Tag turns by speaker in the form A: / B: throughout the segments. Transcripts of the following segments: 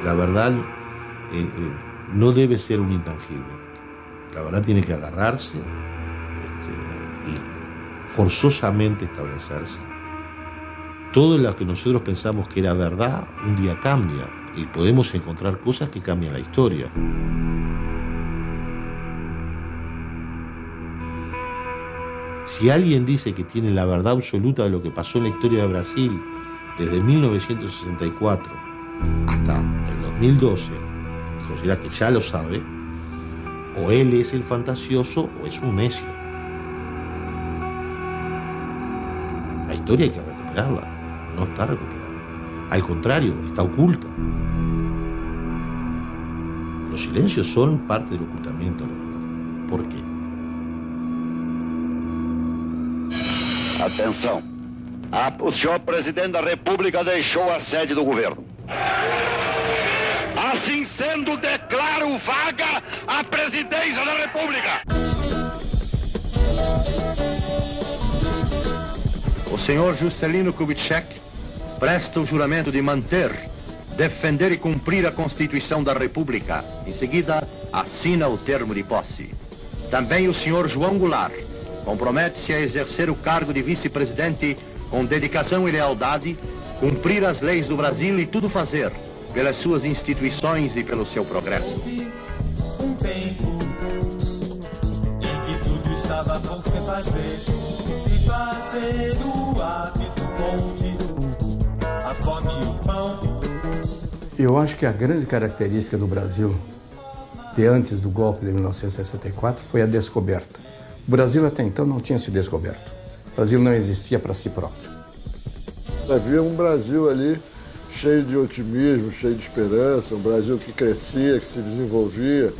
A: La verdad no debe ser un intangible. La verdad tiene que agarrarse y forzosamente establecerse. Todo lo que nosotros pensamos que era verdad, un día cambia y podemos encontrar cosas que cambian la historia. Si alguien dice que tiene la verdad absoluta de lo que pasó en la historia de Brasil desde 1964 hasta el 2012, y considera que ya lo sabe, o él es el fantasioso o es un necio. La historia hay que recuperarla, no está recuperada. Al contrario, está oculta. Los silencios son parte del ocultamiento de la verdad. ¿Por qué?
B: Atenção. O senhor presidente da República deixou a sede do governo. Assim sendo, declaro vaga a presidência da República.
C: O senhor Juscelino Kubitschek presta o juramento de manter, defender e cumprir a Constituição da República. Em seguida, assina o termo de posse. Também o senhor João Goulart compromete-se a exercer o cargo de vice-presidente com dedicação e lealdade, cumprir as leis do Brasil e tudo fazer pelas suas instituições e pelo seu progresso.
D: Um tempo em que tudo estava por se fazer o hábito bom, a fome e o pão.
E: Eu acho que a grande característica do Brasil de antes do golpe de 1964 foi a descoberta. O Brasil até então não tinha se descoberto. O Brasil não existia para si próprio.
F: Havia um Brasil ali cheio de otimismo, cheio de esperança, um Brasil que crescia, que se desenvolvia.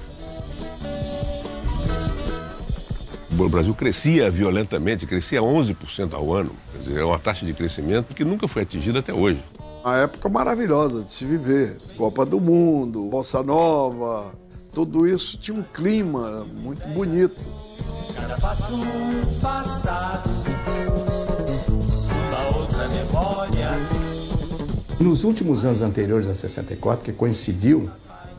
G: O Brasil crescia violentamente, crescia 11% ao ano. Quer dizer, é uma taxa de crescimento que nunca foi atingida até hoje.
F: Uma época maravilhosa de se viver. Copa do Mundo, Bossa Nova, tudo isso tinha um clima muito bonito.
D: Cada passo passado, uma outra memória.
E: Nos últimos anos anteriores a 64, que coincidiu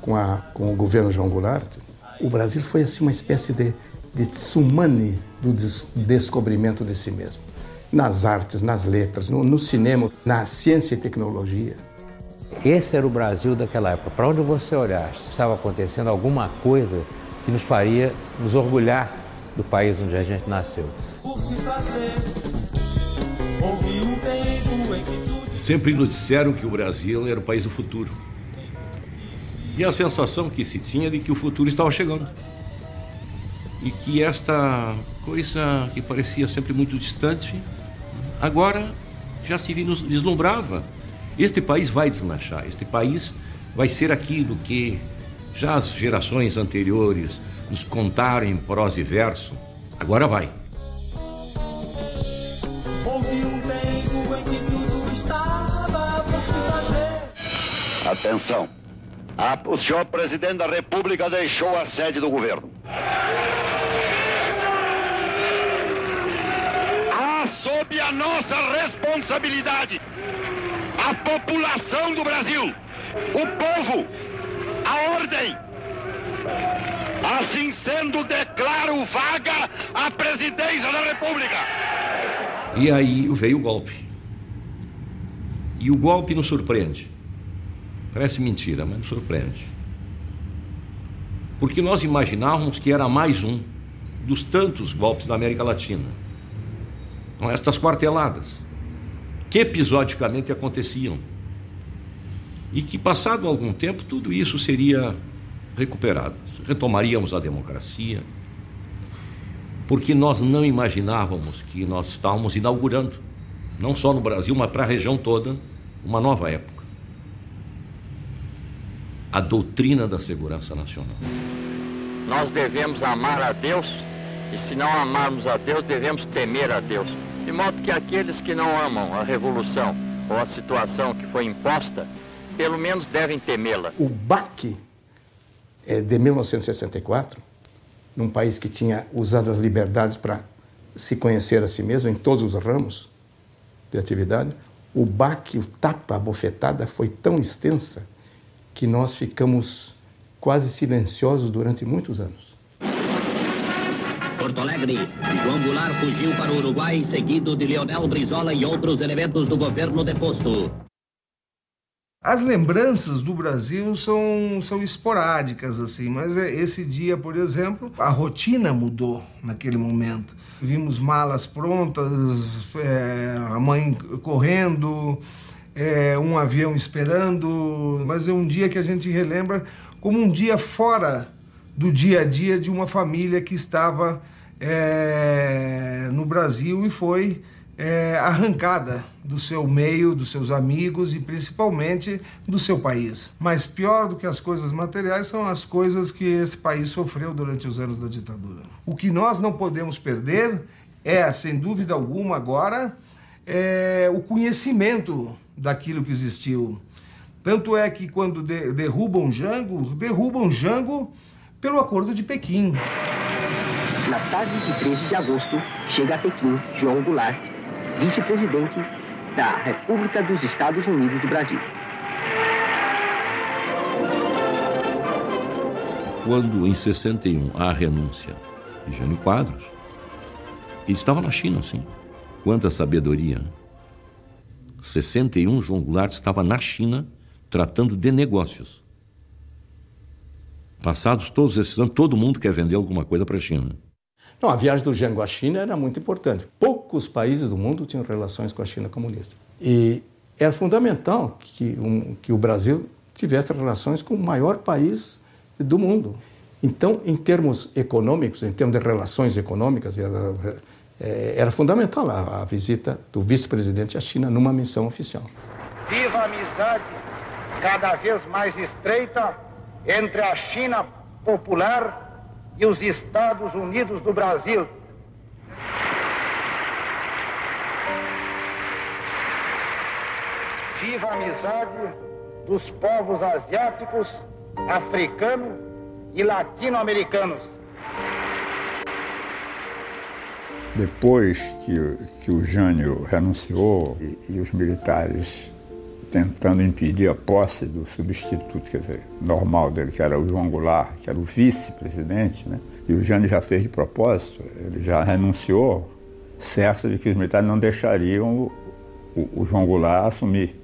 E: com o governo João Goulart, o Brasil foi assim uma espécie de tsunami do descobrimento de si mesmo. Nas artes, nas letras, no cinema, na ciência e tecnologia.
H: Esse era o Brasil daquela época. Para onde você olhar, estava acontecendo alguma coisa que nos faria nos orgulhar do país onde a gente nasceu.
I: Sempre nos disseram que o Brasil era o país do futuro. E a sensação que se tinha de que o futuro estava chegando. E que esta coisa que parecia sempre muito distante, agora já se vislumbrava. Este país vai deslanchar, este país vai ser aquilo que já as gerações anteriores nos contaram em prosa e verso, agora vai.
D: Houve um tempo em que tudo estava por se fazer.
B: Atenção. O senhor presidente da República deixou a sede do governo. Sob a nossa responsabilidade, a população do Brasil, o povo, a ordem. Assim sendo, declaro vaga a presidência da República.
I: E aí veio o golpe. E o golpe nos surpreende. Parece mentira, mas nos surpreende. Porque nós imaginávamos que era mais um dos tantos golpes da América Latina. Estas quarteladas, que episodicamente aconteciam. E que, passado algum tempo, tudo isso seria recuperado. Retomaríamos a democracia. Porque nós não imaginávamos que nós estávamos inaugurando, não só no Brasil, mas para a região toda, uma nova época. A doutrina da segurança nacional.
C: Nós devemos amar a Deus, e se não amarmos a Deus, devemos temer a Deus. De modo que aqueles que não amam a revolução ou a situação que foi imposta, pelo menos devem temê-la.
E: O baque de 1964, num país que tinha usado as liberdades para se conhecer a si mesmo em todos os ramos de atividade, o baque, o tapa, a bofetada foi tão extensa que nós ficamos quase silenciosos durante muitos anos.
J: Porto Alegre, João Goulart fugiu para o Uruguai, seguido de Leonel Brizola e outros elementos do governo deposto.
K: As lembranças do Brasil são esporádicas, assim, mas esse dia, por exemplo, a rotina mudou naquele momento. Vimos malas prontas, a mãe correndo, um avião esperando, mas é um dia que a gente relembra como um dia fora do dia a dia de uma família que estava no Brasil e foi arrancada do seu meio, dos seus amigos e principalmente do seu país. Mas pior do que as coisas materiais são as coisas que esse país sofreu durante os anos da ditadura. O que nós não podemos perder sem dúvida alguma agora, o conhecimento daquilo que existiu. Tanto é que quando derrubam Jango pelo Acordo de Pequim.
L: Na tarde de 13 de agosto, chega a Pequim João Goulart, vice-presidente da República dos Estados Unidos do Brasil.
I: Quando, em 61, há a renúncia de Jânio Quadros, ele estava na China, sim. Quanta sabedoria. 61, João Goulart estava na China tratando de negócios. Passados todos esses anos, todo mundo quer vender alguma coisa para a China.
E: Não, a viagem do Jango à China era muito importante. Poucos países do mundo tinham relações com a China comunista. E era fundamental que o Brasil tivesse relações com o maior país do mundo. Então, em termos econômicos, em termos de relações econômicas, era fundamental a visita do vice-presidente à China numa missão oficial.
M: Viva a amizade cada vez mais estreita entre a China popular e os Estados Unidos do Brasil. Viva a amizade dos povos asiáticos, africanos e latino-americanos.
N: Depois que o Jânio renunciou e os militares tentando impedir a posse do substituto, quer dizer, normal dele, que era o João Goulart, que era o vice-presidente, né? E o Jânio já fez de propósito, ele já renunciou, certo de que os militares não deixariam o João Goulart assumir.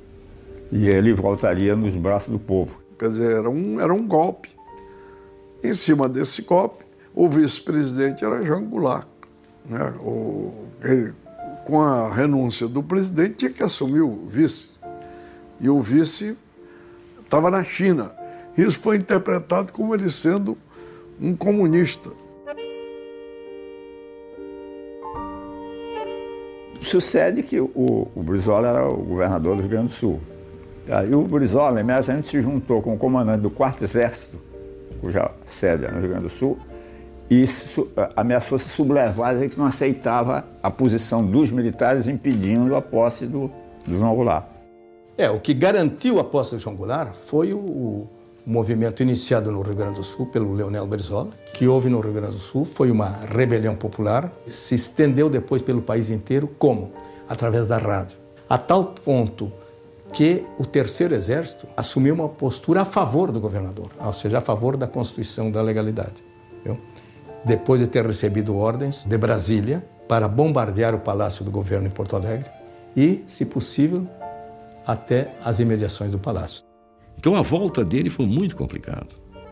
N: E ele voltaria nos braços do povo.
F: Quer dizer, era um golpe. Em cima desse golpe, o vice-presidente era João Goulart. Né? Com a renúncia do presidente, tinha que assumir o vice. E o vice estava na China. Isso foi interpretado como ele sendo um comunista.
N: Sucede que o Brizola era o governador do Rio Grande do Sul. Aí o Brizola, imediatamente, se juntou com o comandante do 4º Exército, cuja sede era no Rio Grande do Sul, e ameaçou se sublevar, que não aceitava a posição dos militares impedindo a posse do João Goulart.
E: O que garantiu a posse do João Goulart foi o movimento iniciado no Rio Grande do Sul pelo Leonel Brizola, que houve no Rio Grande do Sul, foi uma rebelião popular, se estendeu depois pelo país inteiro, como? Através da rádio. A tal ponto que o 3º Exército assumiu uma postura a favor do governador, ou seja, a favor da Constituição da legalidade. Viu? Depois de ter recebido ordens de Brasília para bombardear o Palácio do Governo em Porto Alegre e, se possível, até as imediações do Palácio.
I: Então a volta dele foi muito complicada.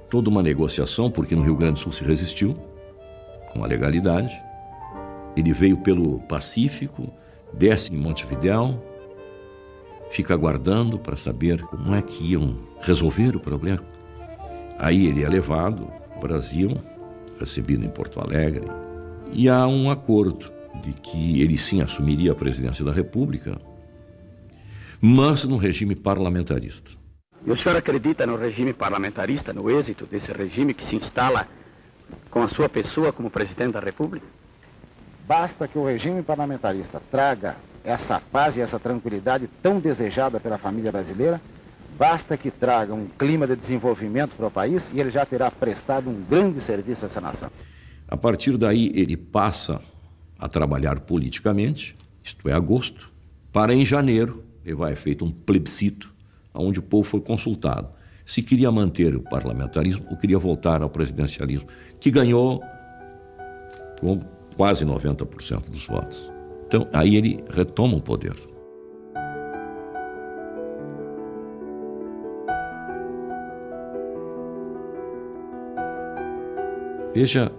I: Toda uma negociação, porque no Rio Grande do Sul se resistiu, com a legalidade. Ele veio pelo Pacífico, desce em Montevidéu, fica aguardando para saber como é que iam resolver o problema. Aí ele é levado ao Brasil, recebido em Porto Alegre, e há um acordo de que ele sim assumiria a presidência da República, mas no regime parlamentarista.
L: E o senhor acredita no regime parlamentarista, no êxito desse regime que se instala com a sua pessoa como presidente da República?
M: Basta que o regime parlamentarista traga essa paz e essa tranquilidade tão desejada pela família brasileira, basta que traga um clima de desenvolvimento para o país e ele já terá prestado um grande serviço a essa nação.
I: A partir daí ele passa a trabalhar politicamente, isto é, agosto, para em janeiro ele vai feito um plebiscito, onde o povo foi consultado se queria manter o parlamentarismo ou queria voltar ao presidencialismo, que ganhou com quase 90% dos votos. Então, aí ele retoma o poder. Veja,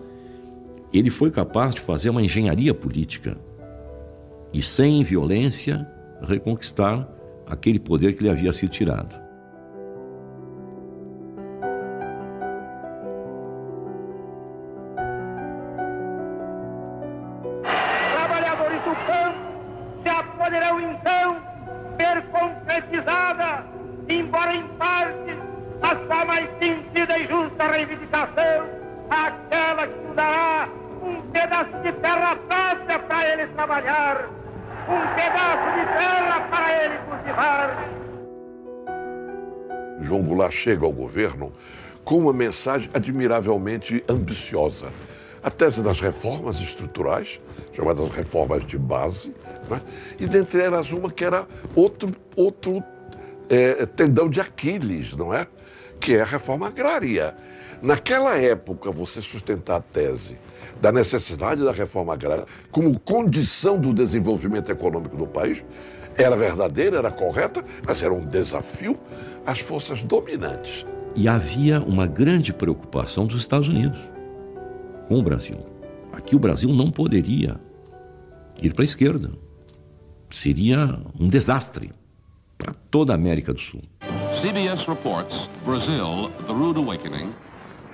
I: ele foi capaz de fazer uma engenharia política e, sem violência, reconquistar aquele poder que lhe havia sido tirado.
O: Trabalhadores do campo já poderão então ver concretizada, embora em parte, a sua mais sentida e justa reivindicação, aquela que dará um pedaço de terra própria para ele trabalhar, um pedaço de terra para ele cultivar.
P: João Goulart chega ao governo com uma mensagem admiravelmente ambiciosa. A tese das reformas estruturais, chamadas reformas de base, né? E dentre elas uma que era outro tendão de Aquiles, não é? Que é a reforma agrária. Naquela época, você sustentar a tese da necessidade da reforma agrária como condição do desenvolvimento econômico do país era verdadeira, era correta, mas era um desafio às forças dominantes.
I: E havia uma grande preocupação dos Estados Unidos com o Brasil. Aqui o Brasil não poderia ir para a esquerda. Seria um desastre para toda a América do Sul.
Q: CBS reports Brazil, the rude awakening.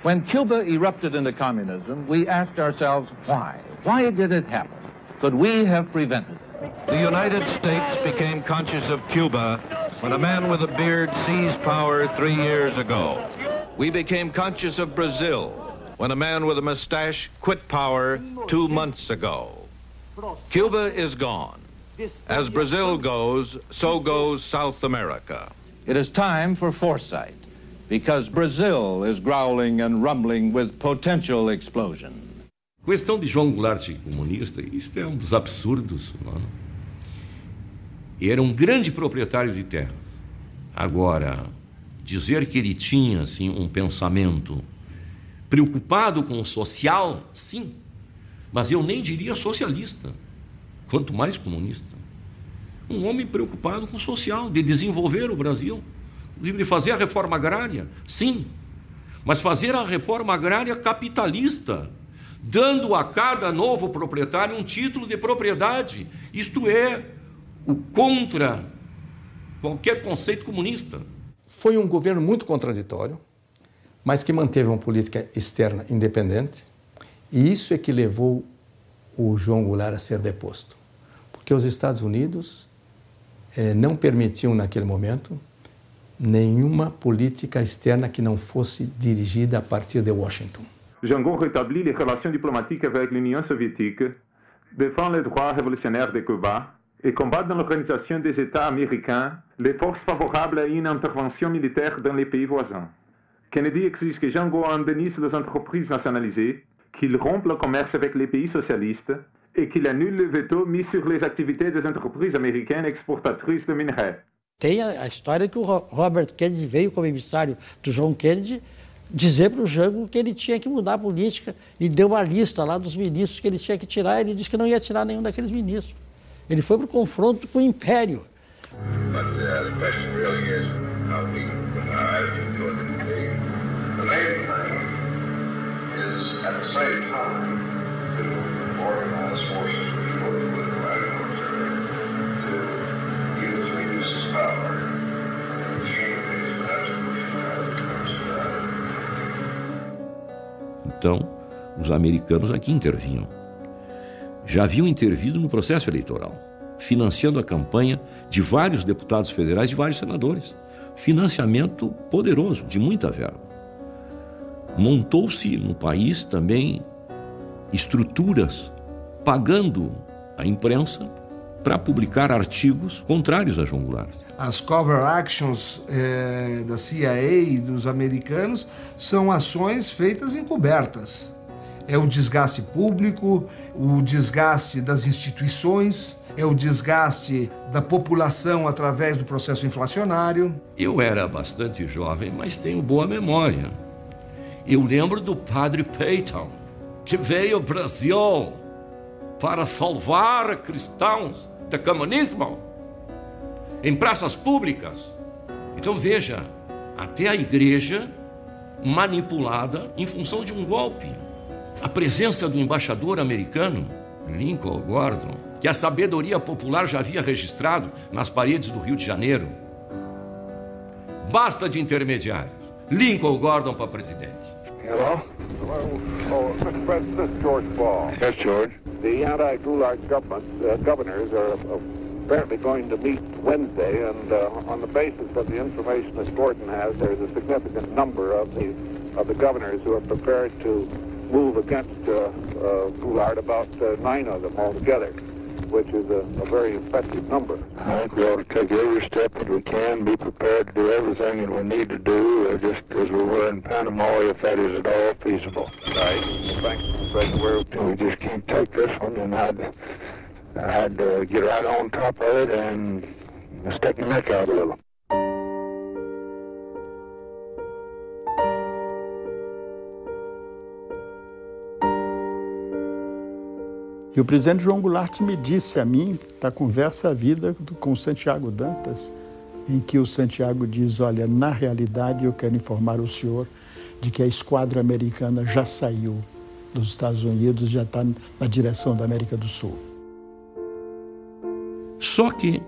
R: When Cuba erupted into communism, we asked ourselves why? Why did it happen? Could we have prevented it?
S: The United States became conscious of Cuba when a man with a beard seized power 3 years ago.
Q: We became conscious of Brazil when a man with a mustache quit power 2 months ago. Cuba is gone. As Brazil goes, so goes South America.
R: It is time for foresight, because Brazil is growling and rumbling with potential explosion.
I: Questão de João Goulart comunista, isso é um dos absurdos, não é? Era um grande proprietário de terras. Agora, dizer que ele tinha assim, um pensamento preocupado com o social, sim, mas eu nem diria socialista, quanto mais comunista. Um homem preocupado com o social, de desenvolver o Brasil, de fazer a reforma agrária, sim, mas fazer a reforma agrária capitalista, dando a cada novo proprietário um título de propriedade. Isto é o contra qualquer conceito comunista.
E: Foi um governo muito contraditório, mas que manteve uma política externa independente, e isso é que levou o João Goulart a ser deposto. Porque os Estados Unidos não permitiam, naquele momento, nenhuma política externa que não fosse dirigida a partir de Washington.
T: Jangon rétablit les relations diplomatiques avec l'Union soviétique, défend les droits révolutionnaires de Cuba et combat dans l'organisation des États américains les forces favorables à une intervention militaire dans les pays voisins. Kennedy exige que Jangon indemnise les entreprises nationalisées, qu'il rompe le commerce avec les pays socialistes et qu'il annule le veto mis sur les activités des entreprises américaines exportatrices de minerais.
U: Tem a história que o Robert Kennedy veio como emissário do John Kennedy dizer para o Jango que ele tinha que mudar a política e deu uma lista lá dos ministros que ele tinha que tirar, e ele disse que não ia tirar nenhum daqueles ministros. Ele foi para o confronto com o Império.
I: Então, os americanos aqui intervinham. Já haviam intervido no processo eleitoral, financiando a campanha de vários deputados federais e de vários senadores. Financiamento poderoso, de muita verba. Montou-se no país também estruturas pagando a imprensa para publicar artigos contrários a João Goulart.
K: As cover actions da CIA e dos americanos são ações feitas encobertas. É o desgaste público, o desgaste das instituições, é o desgaste da população através do processo inflacionário.
I: Eu era bastante jovem, mas tenho boa memória. Eu lembro do padre Peyton, que veio ao Brasil para salvar cristãos do comunismo em praças públicas. Então veja, até a igreja manipulada em função de um golpe. A presença do embaixador americano, Lincoln Gordon, que a sabedoria popular já havia registrado nas paredes do Rio de Janeiro. Basta de intermediários. Lincoln Gordon para presidente.
A: Hello? Oh, Mr. President, this is George Ball.
B: Yes, George.
A: The anti-Gulag governors are apparently going to meet Wednesday, and on the basis of the information that Gordon has, there's a significant number of the governors who are prepared to move against Goulart, about 9 of them altogether, which is a very effective number.
B: I think we ought to take every step that we can, be prepared to do everything that we need to do, just as we were in Panama, if that is at all feasible.
A: Right. Thanks, President.
B: We just can't take this one, and I'd get right on top of it and stick my neck out a little.
E: E o presidente João Goulart me disse a mim, da conversa à vida com o Santiago Dantas, em que o Santiago diz, olha, na realidade eu quero informar o senhor de que a esquadra americana já saiu dos Estados Unidos, já está na direção da América do Sul.
I: Só que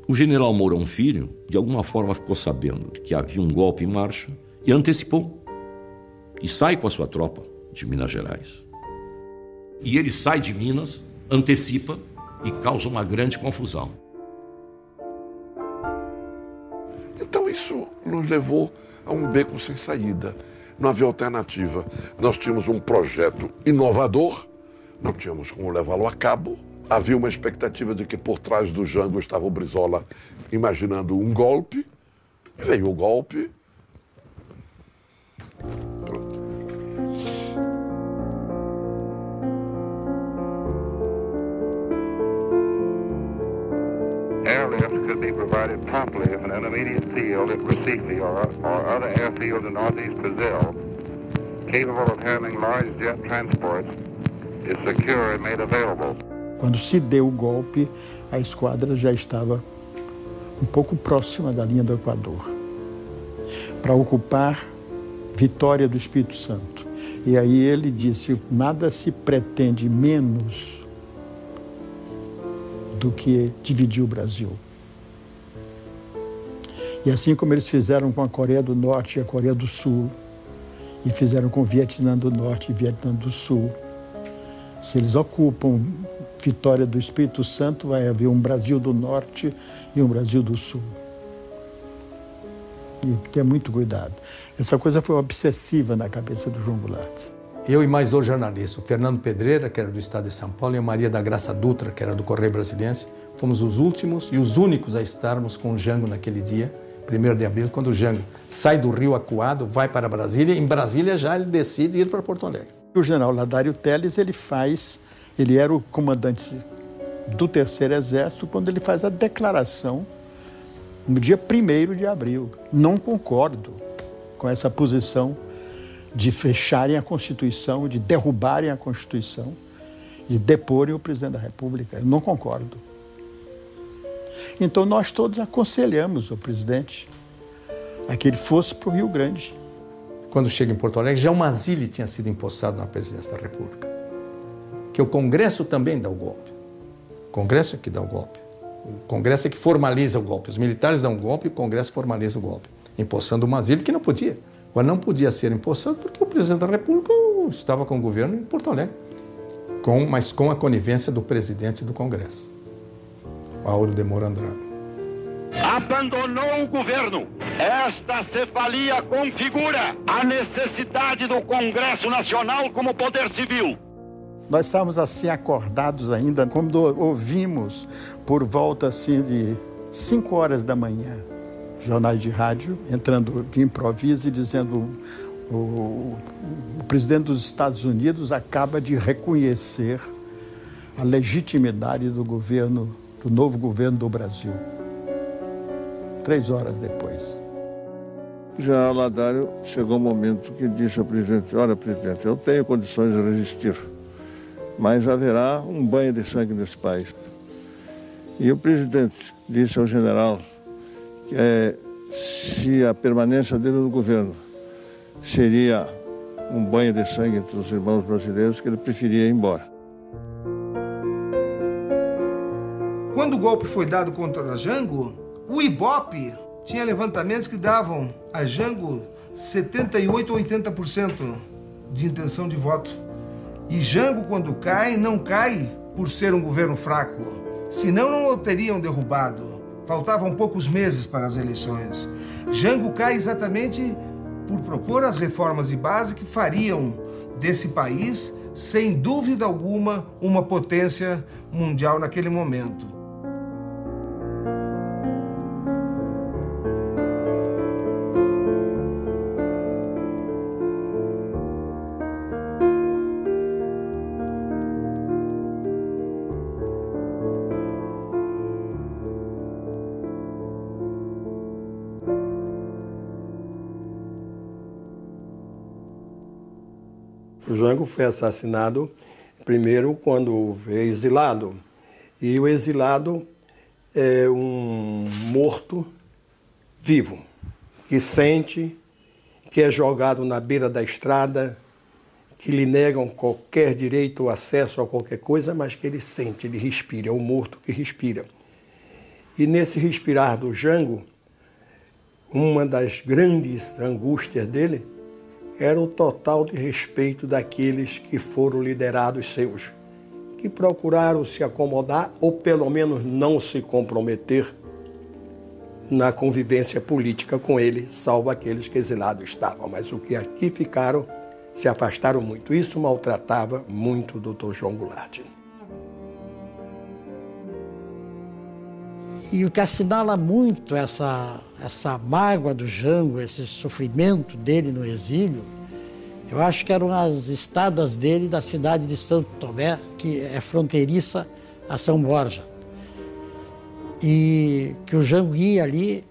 I: o general Mourão Filho, de alguma forma, ficou sabendo de que havia um golpe em marcha e antecipou. E sai com a sua tropa de Minas Gerais. E ele sai de Minas, antecipa e causa uma grande confusão.
P: Então isso nos levou a um beco sem saída. Não havia alternativa. Nós tínhamos um projeto inovador, não tínhamos como levá-lo a cabo. Havia uma expectativa de que por trás do Jango estava o Brizola imaginando um golpe. Veio o golpe.
A: Airlift could be provided promptly if an intermediate field at Recife or other airfields in northeast Brazil, capable of handling large jet transports, is secure and made available.
E: Quando se deu o golpe, a esquadra já estava um pouco próxima da linha do Equador, para ocupar Vitória do Espírito Santo. E aí ele disse, nada se pretende menos do que dividir o Brasil. E assim como eles fizeram com a Coreia do Norte e a Coreia do Sul, e fizeram com o Vietnã do Norte e Vietnã do Sul, se eles ocupam Vitória do Espírito Santo, vai haver um Brasil do Norte e um Brasil do Sul. E ter muito cuidado. Essa coisa foi obsessiva na cabeça do João Goulart.
H: Eu e mais 2 jornalistas, o Fernando Pedreira, que era do Estado de São Paulo, e a Maria da Graça Dutra, que era do Correio Brasiliense, fomos os últimos e os únicos a estarmos com o Jango naquele dia, 1º de abril, quando o Jango sai do Rio Acuado, vai para Brasília, e em Brasília já ele decide ir para Porto Alegre.
E: O general Ladário Telles, ele era o comandante do 3º Exército quando ele faz a declaração no dia 1º de abril. Não concordo com essa posição de fecharem a Constituição, de derrubarem a Constituição, de deporem o presidente da República. Eu não concordo. Então nós todos aconselhamos o presidente a que ele fosse para o Rio Grande.
H: Quando chega em Porto Alegre, já o Mazili tinha sido empossado na presidência da República. Que o Congresso também dá o golpe. O Congresso é que dá o golpe. O Congresso é que formaliza o golpe. Os militares dão o golpe e o Congresso formaliza o golpe. Empossando o Mazili, que não podia. Agora, não podia ser empossado porque o presidente da República estava com o governo em Porto Alegre. Mas com a conivência do presidente do Congresso, Auro de Moura Andrade.
B: Abandonou o governo. Esta cefalia configura a necessidade do Congresso Nacional como poder civil.
E: Nós estávamos assim acordados ainda, quando ouvimos por volta assim de 5 horas da manhã, jornais de rádio entrando de improviso e dizendo o presidente dos Estados Unidos acaba de reconhecer a legitimidade do governo, do novo governo do Brasil. 3 horas depois.
G: O general Ladário chegou um momento que disse ao presidente: olha, presidente, eu tenho condições de resistir, mas haverá um banho de sangue nesse país. E o presidente disse ao general que se a permanência dele no governo seria um banho de sangue entre os irmãos brasileiros, que ele preferia ir embora.
K: Quando o golpe foi dado contra Jango, o Ibope tinha levantamentos que davam a Jango 78% ou 80% de intenção de voto. E Jango, quando cai, não cai por ser um governo fraco. Senão não o teriam derrubado. Faltavam poucos meses para as eleições. Jango cai exatamente por propor as reformas de base que fariam desse país, sem dúvida alguma, uma potência mundial naquele momento.
V: O Jango foi assassinado primeiro quando é exilado. E o exilado é um morto vivo, que sente, que é jogado na beira da estrada, que lhe negam qualquer direito ou acesso a qualquer coisa, mas que ele sente, ele respira, é um morto que respira. E nesse respirar do Jango, uma das grandes angústias dele era o total de respeito daqueles que foram liderados seus, que procuraram se acomodar ou pelo menos não se comprometer na convivência política com ele, salvo aqueles que exilados estavam. Mas os que aqui ficaram se afastaram muito. Isso maltratava muito o Dr. João Goulart.
U: E o que assinala muito essa mágoa do Jango, esse sofrimento dele no exílio, eu acho que eram as estadas dele da cidade de Santo Tomé, que é fronteiriça a São Borja. E que o Jango ia ali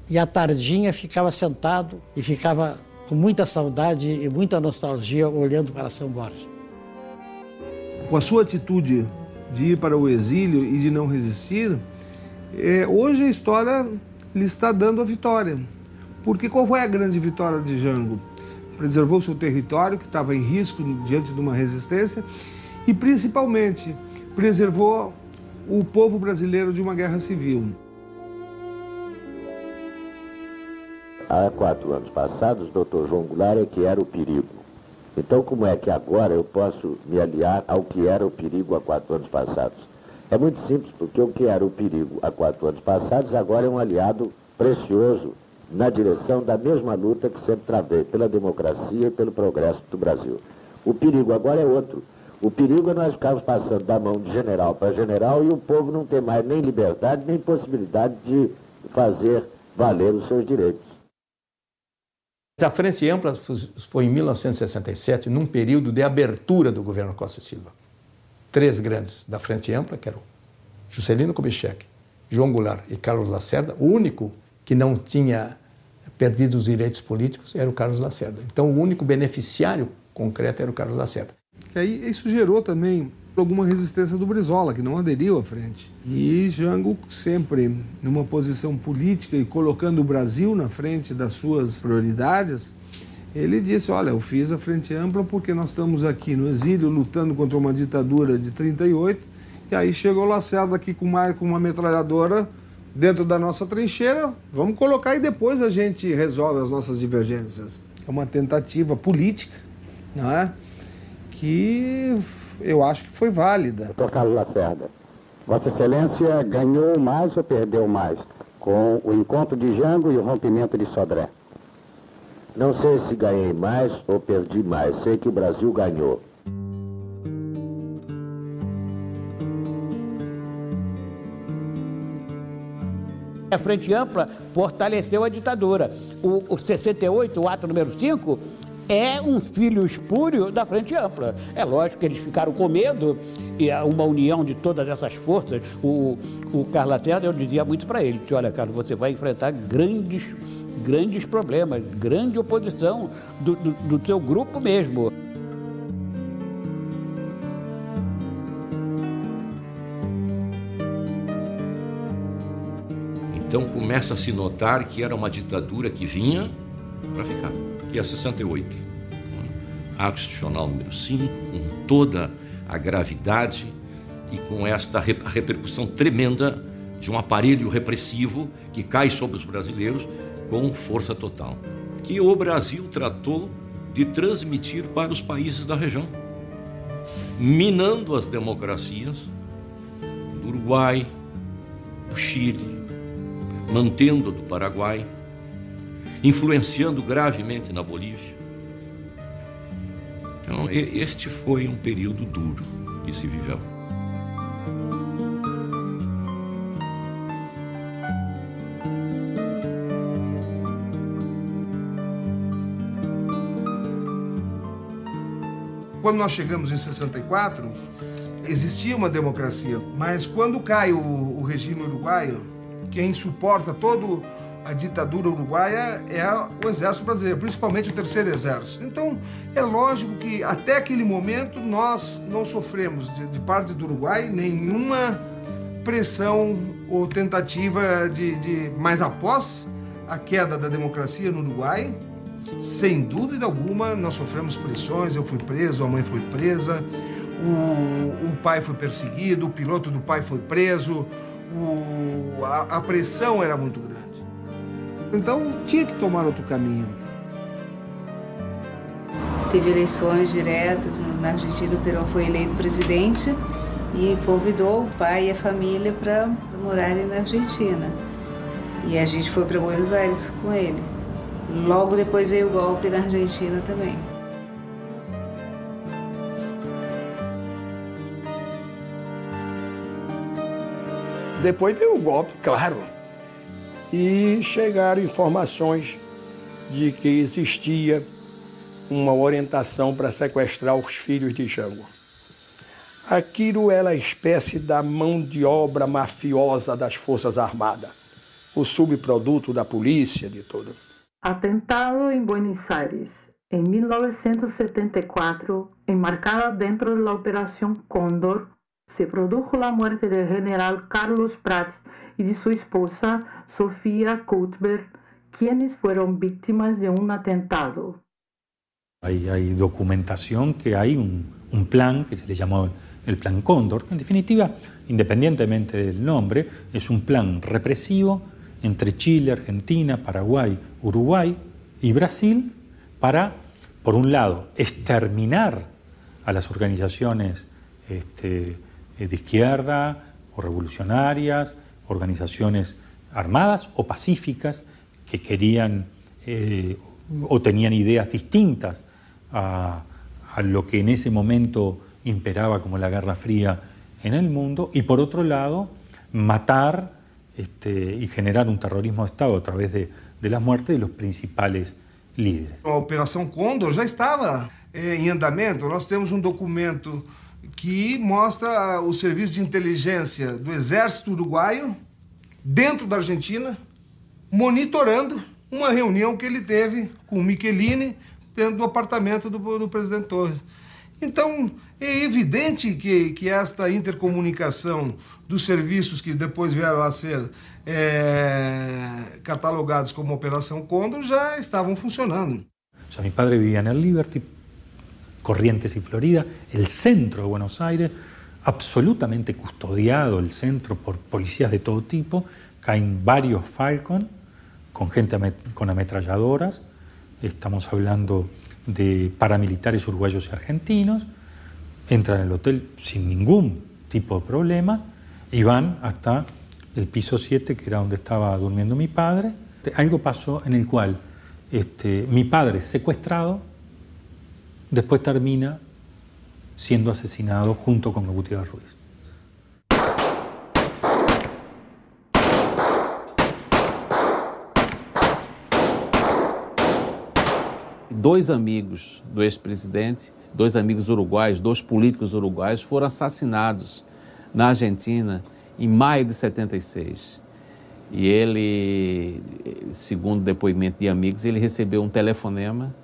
U: e à tardinha ficava sentado e ficava com muita saudade e muita nostalgia olhando para São Borja.
K: Com a sua atitude de ir para o exílio e de não resistir, hoje a história lhe está dando a vitória. Porque qual foi a grande vitória de Jango? Preservou seu território, que estava em risco diante de uma resistência, e principalmente preservou o povo brasileiro de uma guerra civil.
W: Há 4 anos passados, o Dr. João Goulart é que era o perigo. Então, como é que agora eu posso me aliar ao que era o perigo há 4 anos passados? É muito simples, porque o que era o perigo há 4 anos passados agora é um aliado precioso na direção da mesma luta que sempre travei, pela democracia e pelo progresso do Brasil. O perigo agora é outro. O perigo é nós ficarmos passando da mão de general para general e o povo não ter mais nem liberdade, nem possibilidade de fazer valer os seus direitos.
H: A Frente Ampla foi em 1967, num período de abertura do governo Costa e Silva. 3 grandes da Frente Ampla, que eram Juscelino Kubitschek, João Goulart e Carlos Lacerda. O único que não tinha perdido os direitos políticos era o Carlos Lacerda. Então, o único beneficiário concreto era o Carlos Lacerda.
K: E aí, isso gerou também alguma resistência do Brizola, que não aderiu à frente. E Jango, sempre numa posição política e colocando o Brasil na frente das suas prioridades, ele disse: olha, eu fiz a Frente Ampla porque nós estamos aqui no exílio lutando contra uma ditadura de 38, e aí chegou o Lacerda aqui com uma metralhadora dentro da nossa trincheira, vamos colocar e depois a gente resolve as nossas divergências. É uma tentativa política, não é? Que eu acho que foi válida.
W: Dr. Carlos Lacerda, Vossa Excelência ganhou mais ou perdeu mais com o encontro de Jango e o rompimento de Sodré? Não sei se ganhei mais ou perdi mais, sei que o Brasil ganhou.
X: A Frente Ampla fortaleceu a ditadura. O 68, o ato número 5,
C: é um filho espúrio da Frente Ampla. É lógico que eles ficaram com medo, e uma união de todas essas forças. O Carlos Lacerda, eu dizia muito para ele, que olha, Carlos, você vai enfrentar grandes problemas, grande oposição do teu grupo mesmo.
I: Então começa a se notar que era uma ditadura que vinha para ficar, que é 68. Ato Institucional número 5, com toda a gravidade e com esta repercussão tremenda de um aparelho repressivo que cai sobre os brasileiros com força total, que o Brasil tratou de transmitir para os países da região, minando as democracias do Uruguai, do Chile, mantendo do Paraguai, influenciando gravemente na Bolívia. Então, este foi um período duro que se viveu.
K: Quando nós chegamos em 64, existia uma democracia, mas quando cai o regime uruguaio, quem suporta toda a ditadura uruguaia é o exército brasileiro, principalmente o terceiro exército. Então, é lógico que até aquele momento nós não sofremos de parte do Uruguai nenhuma pressão ou tentativa mas após a queda da democracia no Uruguai, sem dúvida alguma, nós sofremos pressões. Eu fui preso, a mãe foi presa, o pai foi perseguido, o piloto do pai foi preso, a pressão era muito grande. Então, tinha que tomar outro caminho.
D: Teve eleições diretas na Argentina, o Perón foi eleito presidente e convidou o pai e a família para morarem na Argentina. E a gente foi para Buenos Aires com ele. Logo depois veio o golpe na Argentina também.
V: Depois veio o golpe, claro, e chegaram informações de que existia uma orientação para sequestrar os filhos de Jango. Aquilo era a espécie da mão de obra mafiosa das Forças Armadas, o subproduto da polícia, de tudo.
J: Atentado em Buenos Aires, em 1974, enmarcada dentro da Operação Cóndor, se produjo la muerte del general Carlos Prats y de su esposa Sofía Cuthbert, quienes fueron víctimas de un atentado.
X: Hay documentación que hay un plan que se le llamó el Plan Cóndor, que en definitiva, independientemente del nombre, es un plan represivo entre Chile, Argentina, Paraguay, Uruguay y Brasil para, por un lado, exterminar a las organizaciones de izquierda o revolucionarias, organizaciones armadas o pacíficas que querían o tenían ideas distintas a lo que en ese momento imperaba como la Guerra Fría en el mundo, y por otro lado matar y generar un terrorismo de Estado a través de las muertes de los principales líderes.
K: A Operação Cóndor já estava em andamento. Nós temos um documento que mostra o serviço de inteligência do Exército Uruguaio dentro da Argentina, monitorando uma reunião que ele teve com o Michelini dentro do apartamento do presidente Torres. Então, é evidente que esta intercomunicação dos serviços que depois vieram a ser catalogados como Operação Cóndor já estavam funcionando.
X: O sea, mi padre vivía en el Liberty, Corrientes y Florida, el centro de Buenos Aires, absolutamente custodiado el centro por policías de todo tipo. Caen varios Falcon con gente con ametralladoras. Estamos hablando de paramilitares uruguayos y argentinos. Entran al hotel sin ningún tipo de problemas y van hasta el piso 7, que era donde estaba durmiendo mi padre. Algo pasó en el cual mi padre secuestrado, después termina siendo asesinado junto con Gutiérrez Ruiz.
F: 2 amigos do ex-presidente, 2 amigos uruguaios, 2 políticos uruguaios foram assassinados na Argentina em maio de 76. E ele, segundo depoimento de amigos, ele recebeu um telefonema.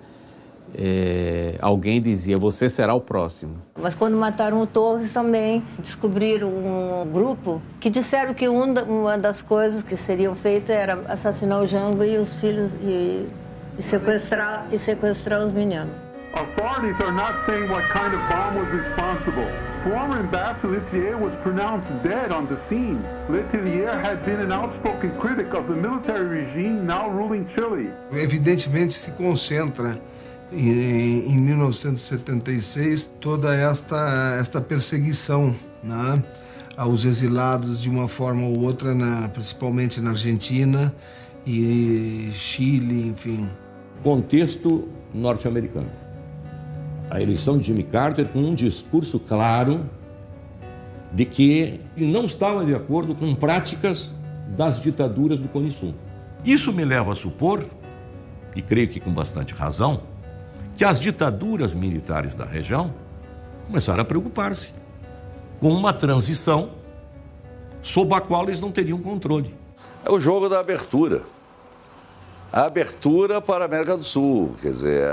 F: Alguém dizia, você será o próximo.
L: Mas quando mataram o Torres também descobriram um grupo que disseram que uma das coisas que seriam feitas era assassinar o Jango e os filhos e sequestrar os meninos.
T: Authorities are not saying what kind of bomb was responsible. Former Ambassador Letelier was pronounced dead on the scene. Letelier had been an outspoken critic of the military regime now ruling Chile.
K: Evidentemente se concentra em 1976 toda esta perseguição, né, aos exilados de uma forma ou outra, principalmente na Argentina e Chile, enfim.
I: Contexto norte-americano. A eleição de Jimmy Carter com um discurso claro de que não estava de acordo com práticas das ditaduras do Cone Sul. Isso me leva a supor, e creio que com bastante razão, que as ditaduras militares da região começaram a preocupar-se com uma transição sob a qual eles não teriam controle.
M: É o jogo da abertura. A abertura para a América do Sul, quer dizer,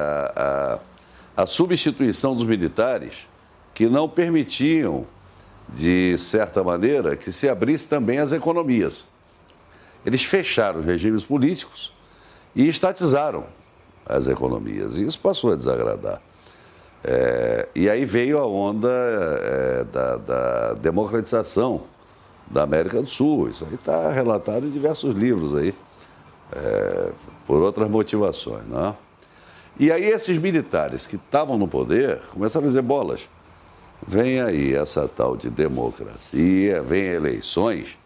M: a substituição dos militares que não permitiam, de certa maneira, que se abrisse também as economias. Eles fecharam os regimes políticos e estatizaram as economias. E isso passou a desagradar. E aí veio a onda da democratização da América do Sul. Isso aí está relatado em diversos livros aí, por outras motivações, não é? E aí esses militares que estavam no poder começaram a dizer, bolas, vem aí essa tal de democracia, vem eleições,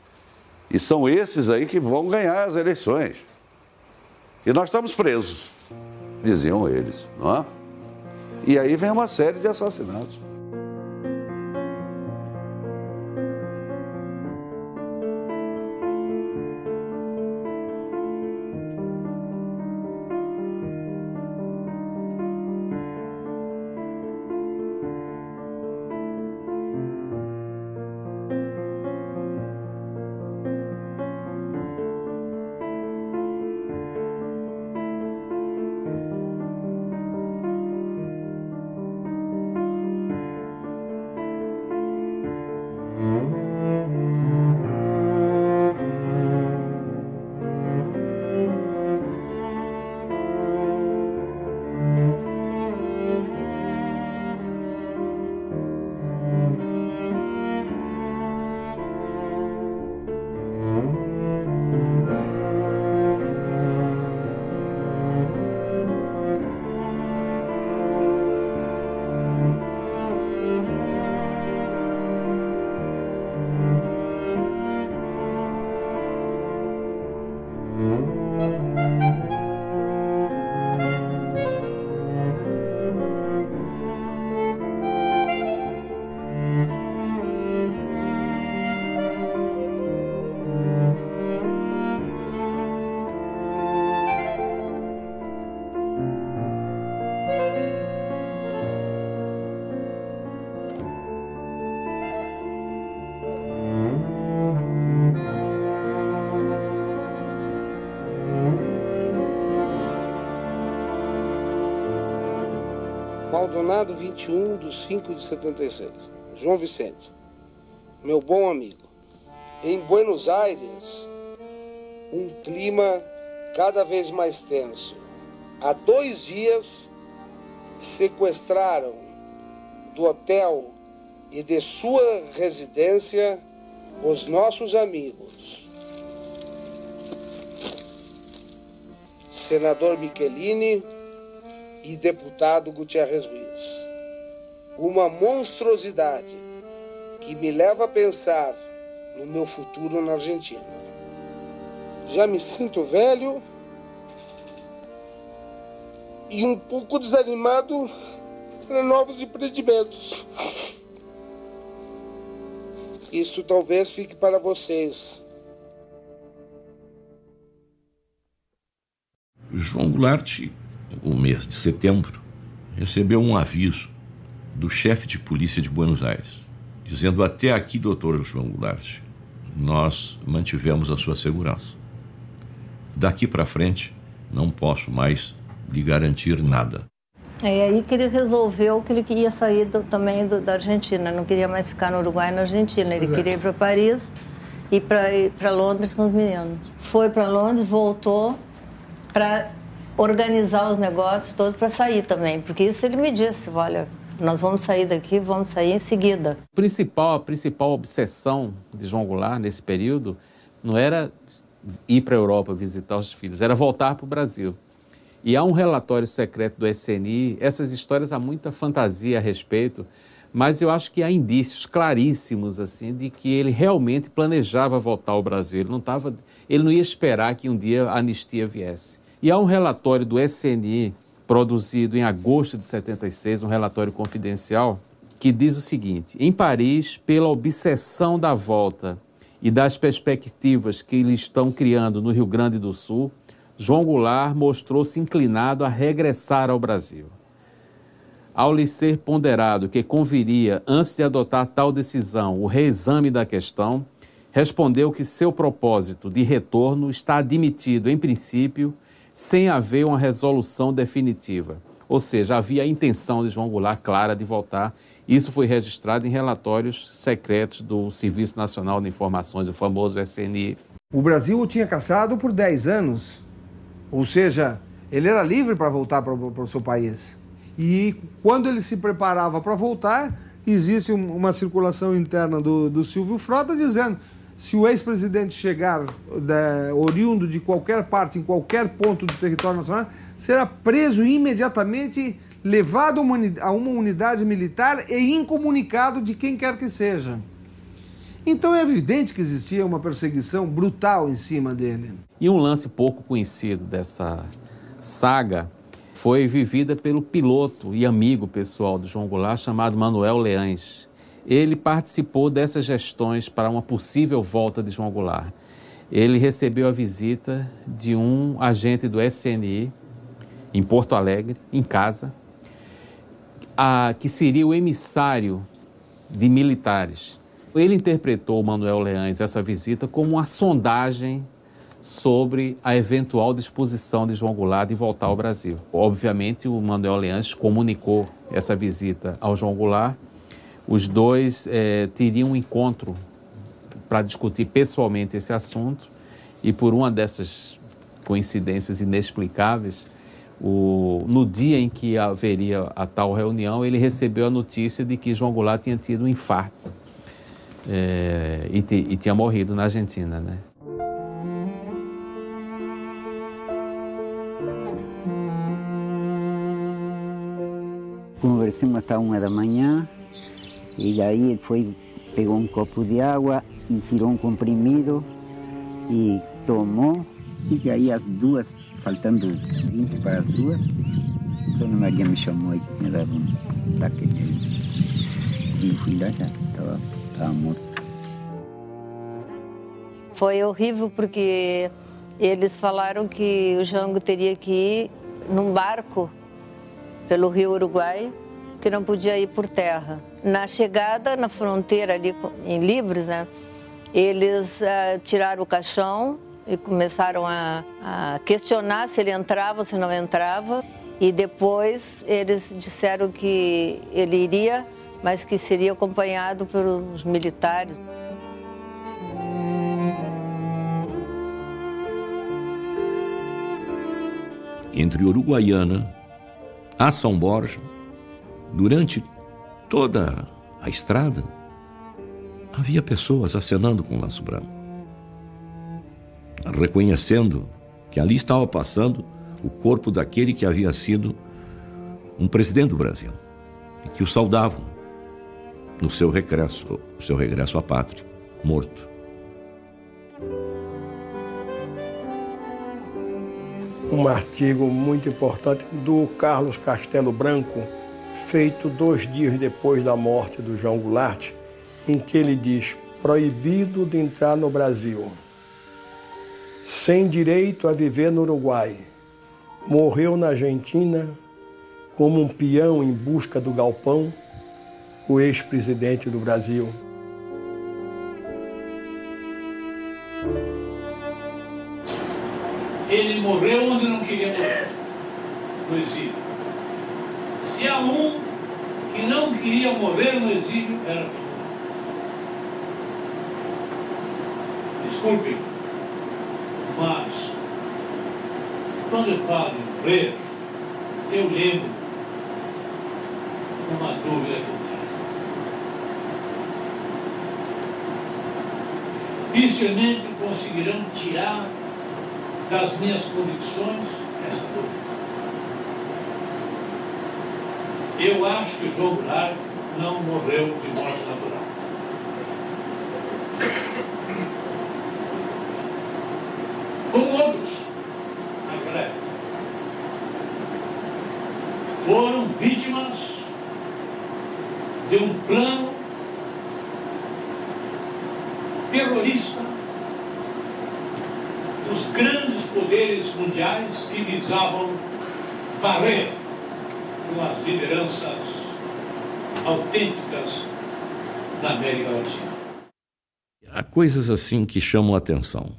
M: e são esses aí que vão ganhar as eleições. E nós estamos presos, diziam eles, não é? E aí vem uma série de assassinatos.
N: Maldonado, 21/5/76. João Vicente, meu bom amigo, em Buenos Aires, um clima cada vez mais tenso. Há 2 dias, sequestraram do hotel e de sua residência os nossos amigos. Senador Michelini e deputado Gutierrez Ruiz. Uma monstruosidade que me leva a pensar no meu futuro na Argentina. Já me sinto velho e um pouco desanimado para novos empreendimentos. Isso talvez fique para vocês.
I: João Goulart o mês de setembro, recebeu um aviso do chefe de polícia de Buenos Aires, dizendo: até aqui, doutor João Goulart, nós mantivemos a sua segurança. Daqui para frente, não posso mais lhe garantir nada.
L: É aí que ele resolveu que ele ia sair também da Argentina, não queria mais ficar no Uruguai e na Argentina, ele queria ir para Paris e para Londres com os meninos. Foi para Londres, voltou para organizar os negócios todos para sair também, porque isso ele me disse: olha, nós vamos sair daqui, vamos sair em seguida.
F: A principal obsessão de João Goulart nesse período não era ir para a Europa visitar os filhos, era voltar para o Brasil. E há um relatório secreto do SNI, essas histórias há muita fantasia a respeito, mas eu acho que há indícios claríssimos assim, de que ele realmente planejava voltar ao Brasil. Ele não ia esperar que um dia a anistia viesse. E há um relatório do SNI, produzido em agosto de 76, um relatório confidencial, que diz o seguinte: em Paris, pela obsessão da volta e das perspectivas que eles estão criando no Rio Grande do Sul, João Goulart mostrou-se inclinado a regressar ao Brasil. Ao lhe ser ponderado que conviria, antes de adotar tal decisão, o reexame da questão, respondeu que seu propósito de retorno está admitido, em princípio, sem haver uma resolução definitiva. Ou seja, havia a intenção de João Goulart clara de voltar. Isso foi registrado em relatórios secretos do Serviço Nacional de Informações, o famoso SNI.
K: O Brasil o tinha caçado por 10 anos. Ou seja, ele era livre para voltar para o seu país. E quando ele se preparava para voltar, existe uma circulação interna do Silvio Frota dizendo: se o ex-presidente chegar oriundo de qualquer parte, em qualquer ponto do território nacional, será preso imediatamente, levado a uma unidade militar e incomunicado de quem quer que seja. Então é evidente que existia uma perseguição brutal em cima dele.
F: E um lance pouco conhecido dessa saga foi vivida pelo piloto e amigo pessoal de João Goulart, chamado Manuel Leães. Ele participou dessas gestões para uma possível volta de João Goulart. Ele recebeu a visita de um agente do SNI em Porto Alegre, em casa, que seria o emissário de militares. Ele interpretou, o Manuel Leães, essa visita como uma sondagem sobre a eventual disposição de João Goulart de voltar ao Brasil. Obviamente, o Manuel Leães comunicou essa visita ao João Goulart. Os dois teriam um encontro para discutir pessoalmente esse assunto e, por uma dessas coincidências inexplicáveis, no dia em que haveria a tal reunião, ele recebeu a notícia de que João Goulart tinha tido um infarto e tinha morrido na Argentina, né?
O: Conversamos até 1 da manhã e daí ele pegou um copo de água e tirou um comprimido e tomou. E aí às 2, faltando 20 para as 2, a Dona Maria me chamou e tinha dado um ataque nele. E eu fui lá, já estava morto.
L: Foi horrível porque eles falaram que o Jango teria que ir num barco pelo Rio Uruguai, que não podia ir por terra. Na chegada, na fronteira ali em Libres, né, eles tiraram o caixão e começaram a questionar se ele entrava ou se não entrava. E depois eles disseram que ele iria, mas que seria acompanhado pelos militares.
I: Entre Uruguaiana a São Borja, durante toda a estrada, havia pessoas acenando com o laço branco, reconhecendo que ali estava passando o corpo daquele que havia sido um presidente do Brasil e que o saudavam no seu regresso à pátria, morto.
V: Um artigo muito importante do Carlos Castelo Branco, feito 2 dias depois da morte do João Goulart, em que ele diz: proibido de entrar no Brasil, sem direito a viver no Uruguai, morreu na Argentina como um peão em busca do galpão, o ex-presidente do Brasil.
P: Ele morreu onde não queria morrer, no exílio. Se há um que não queria morrer no exílio, era Fidel. Desculpe, mas quando eu falo de morrer, eu lembro uma dúvida que eu tenho. Dificilmente conseguirão tirar das minhas convicções essa dúvida. Eu acho que João Goulart não morreu de morte natural. Como outros, naquela época, foram vítimas de um plano terrorista dos grandes poderes mundiais que visavam varrer com as lideranças autênticas na América Latina.
I: Há coisas assim que chamam a atenção.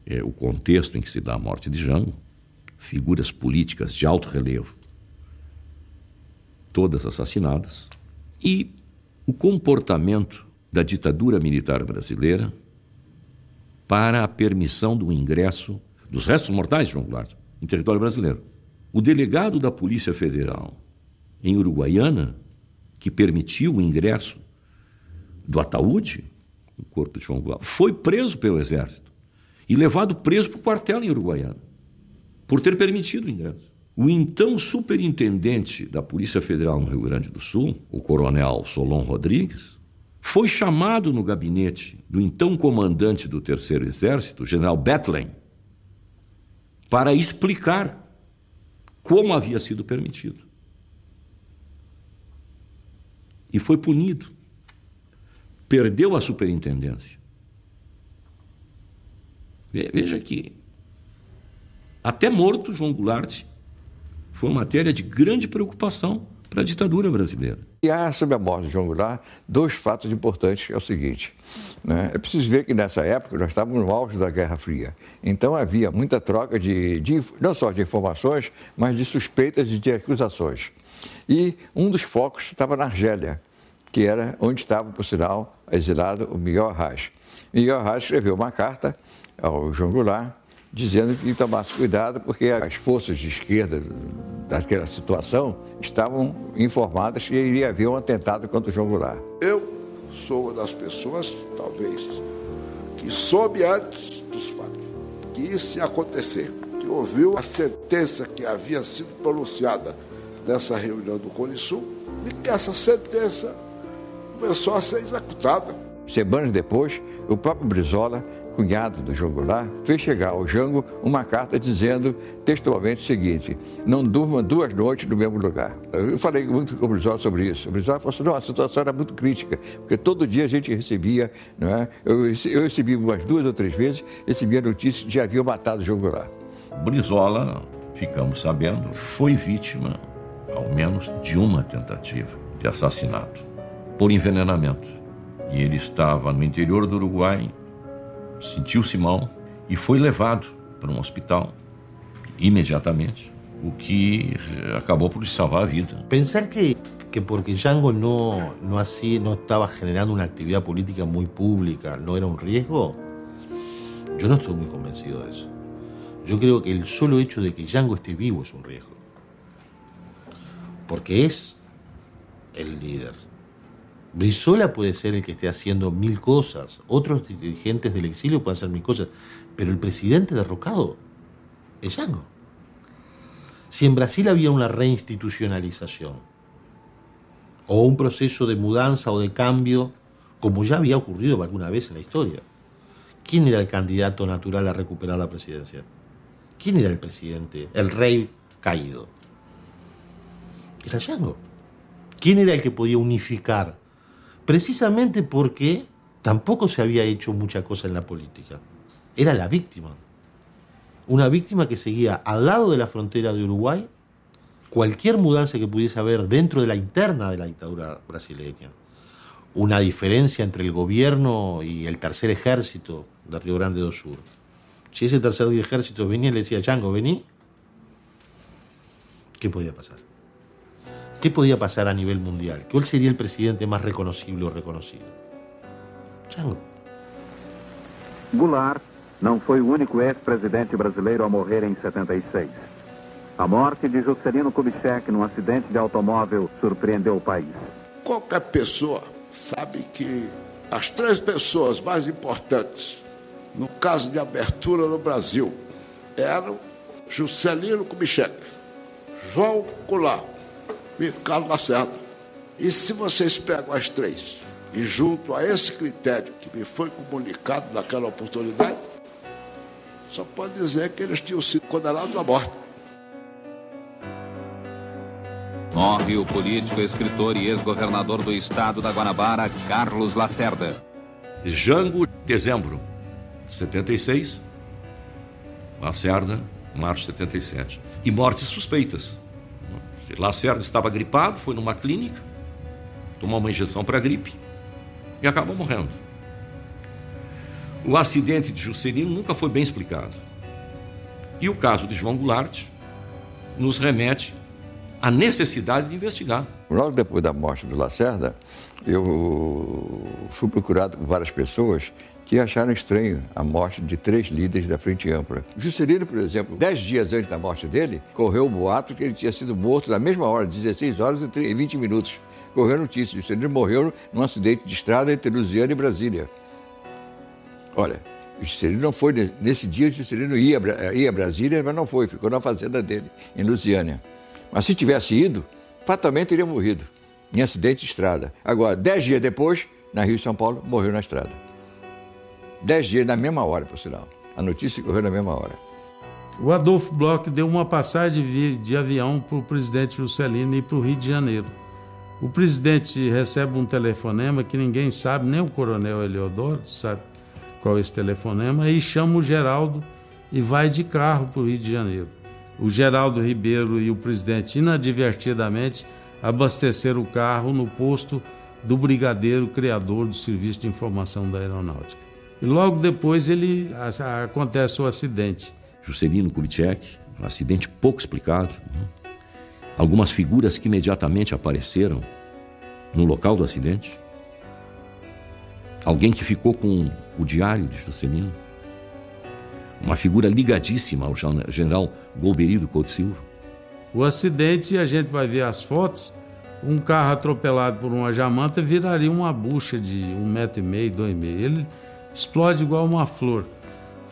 I: É o contexto em que se dá a morte de Jango, figuras políticas de alto relevo, todas assassinadas, e o comportamento da ditadura militar brasileira para a permissão do ingresso dos restos mortais de João Goulart em território brasileiro. O delegado da Polícia Federal em Uruguaiana, que permitiu o ingresso do ataúde, o corpo de João Goulart, foi preso pelo Exército e levado preso para o quartel em Uruguaiana, por ter permitido o ingresso. O então superintendente da Polícia Federal no Rio Grande do Sul, o coronel Solon Rodrigues, foi chamado no gabinete do então comandante do Terceiro Exército, o general Bethlen, para explicar como havia sido permitido. E foi punido. Perdeu a superintendência. Veja que até morto João Goulart foi matéria de grande preocupação para a ditadura brasileira.
Q: E há, sobre a morte de João Goulart, dois fatos importantes, que é o seguinte, né? É preciso ver que nessa época nós estávamos no auge da Guerra Fria. Então havia muita troca não só de informações, mas de suspeitas e de acusações. E um dos focos estava na Argélia, que era onde estava, por sinal, exilado o Miguel Arraes. Miguel Arraes escreveu uma carta ao João Goulart, dizendo que tomasse cuidado porque as forças de esquerda daquela situação estavam informadas que iria haver um atentado contra o João Goulart.
R: Eu sou uma das pessoas, talvez, que soube antes dos fatos que isso ia acontecer, que ouviu a sentença que havia sido pronunciada nessa reunião do Cone Sul e que essa sentença começou a ser executada.
Q: Semanas depois, o próprio Brizola, cunhado do João Goulart, fez chegar ao Jango uma carta dizendo textualmente o seguinte: não durma 2 noites no mesmo lugar. Eu falei muito com o Brizola sobre isso. O Brizola falou assim: não, a situação era muito crítica, porque todo dia a gente recebia, não é? Eu recebi umas 2 ou 3 vezes, recebia notícias de que haviam matado o João Goulart.
I: Brizola, ficamos sabendo, foi vítima, ao menos, de uma tentativa de assassinato por envenenamento. E ele estava no interior do Uruguai, sentiu-se mal e foi levado para um hospital imediatamente, o que acabou por lhe salvar a vida.
S: Pensar que porque Jango no estaba generando una actividad política muy pública, no era un riesgo, yo no estoy muy convencido de eso. Yo creo que el solo hecho de que Jango esté vivo es un riesgo, porque es el líder. Brizola puede ser el que esté haciendo 1000 cosas, otros dirigentes del exilio pueden hacer 1000 cosas, pero el presidente derrocado es Jango. Si en Brasil había una reinstitucionalización o un proceso de mudanza o de cambio, como ya había ocurrido alguna vez en la historia, ¿quién era el candidato natural a recuperar la presidencia? ¿Quién era el presidente, el rey caído? Era Jango. ¿Quién era el que podía unificar? Precisamente porque tampoco se había hecho mucha cosa en la política. Era la víctima. Una víctima que seguía al lado de la frontera de Uruguay cualquier mudanza que pudiese haber dentro de la interna de la dictadura brasileña. Una diferencia entre el gobierno y el tercer ejército de Río Grande do Sul. Si ese tercer ejército venía y le decía, Chango, vení, ¿qué podía pasar? ¿Qué podía pasar a nivel mundial? ¿Cuál sería el presidente más reconocible o reconocido? Chango.
A: Goulart não foi o único ex-presidente brasileiro a morrer em 76. A morte de Juscelino Kubitschek num acidente de automóvel surpreendeu o país.
R: Qualquer pessoa sabe que as 3 pessoas mais importantes no caso de abertura no Brasil eram Juscelino Kubitschek, João Goulart e Carlos Lacerda. E se vocês pegam as 3 e junto a esse critério que me foi comunicado naquela oportunidade, só pode dizer que eles tinham sido condenados à morte.
B: Morre o político, escritor e ex-governador do estado da Guanabara, Carlos Lacerda.
I: Jango, dezembro de 76. Lacerda, março de 77. E mortes suspeitas. Lacerda estava gripado, foi numa clínica, tomou uma injeção para gripe e acabou morrendo. O acidente de Juscelino nunca foi bem explicado. E o caso de João Goulart nos remete à necessidade de investigar.
Q: Logo depois da morte do Lacerda, eu fui procurado por várias pessoas que acharam estranho a morte de 3 líderes da Frente Ampla. Juscelino, por exemplo, 10 dias antes da morte dele, correu o boato que ele tinha sido morto na mesma hora, 16 horas e 20 minutos. Correu a notícia, Juscelino morreu num acidente de estrada entre Lusiana e Brasília. Olha, Juscelino não foi, nesse dia Juscelino ia a Brasília, mas não foi, ficou na fazenda dele, em Lusiânia. Mas se tivesse ido, fatalmente teria morrido, em acidente de estrada. Agora, 10 dias depois, na Rio e São Paulo, morreu na estrada. 10 dias na mesma hora, por sinal. A notícia correu na mesma hora.
E: O Adolfo Bloch deu uma passagem de avião para o presidente Juscelino ir para o Rio de Janeiro. O presidente recebe um telefonema que ninguém sabe, nem o coronel Eliodoro sabe qual é esse telefonema, e chama o Geraldo e vai de carro para o Rio de Janeiro. O Geraldo Ribeiro e o presidente, inadvertidamente, abasteceram o carro no posto do brigadeiro criador do Serviço de Informação da Aeronáutica. E logo depois acontece o acidente.
I: Juscelino Kubitschek, um acidente pouco explicado. Algumas figuras que imediatamente apareceram no local do acidente. Alguém que ficou com o diário de Juscelino. Uma figura ligadíssima ao general Golbery do Couto Silva.
E: O acidente, a gente vai ver as fotos, um carro atropelado por uma jamanta viraria uma bucha de 1,5 metro, 2 metros. Ele explode igual uma flor.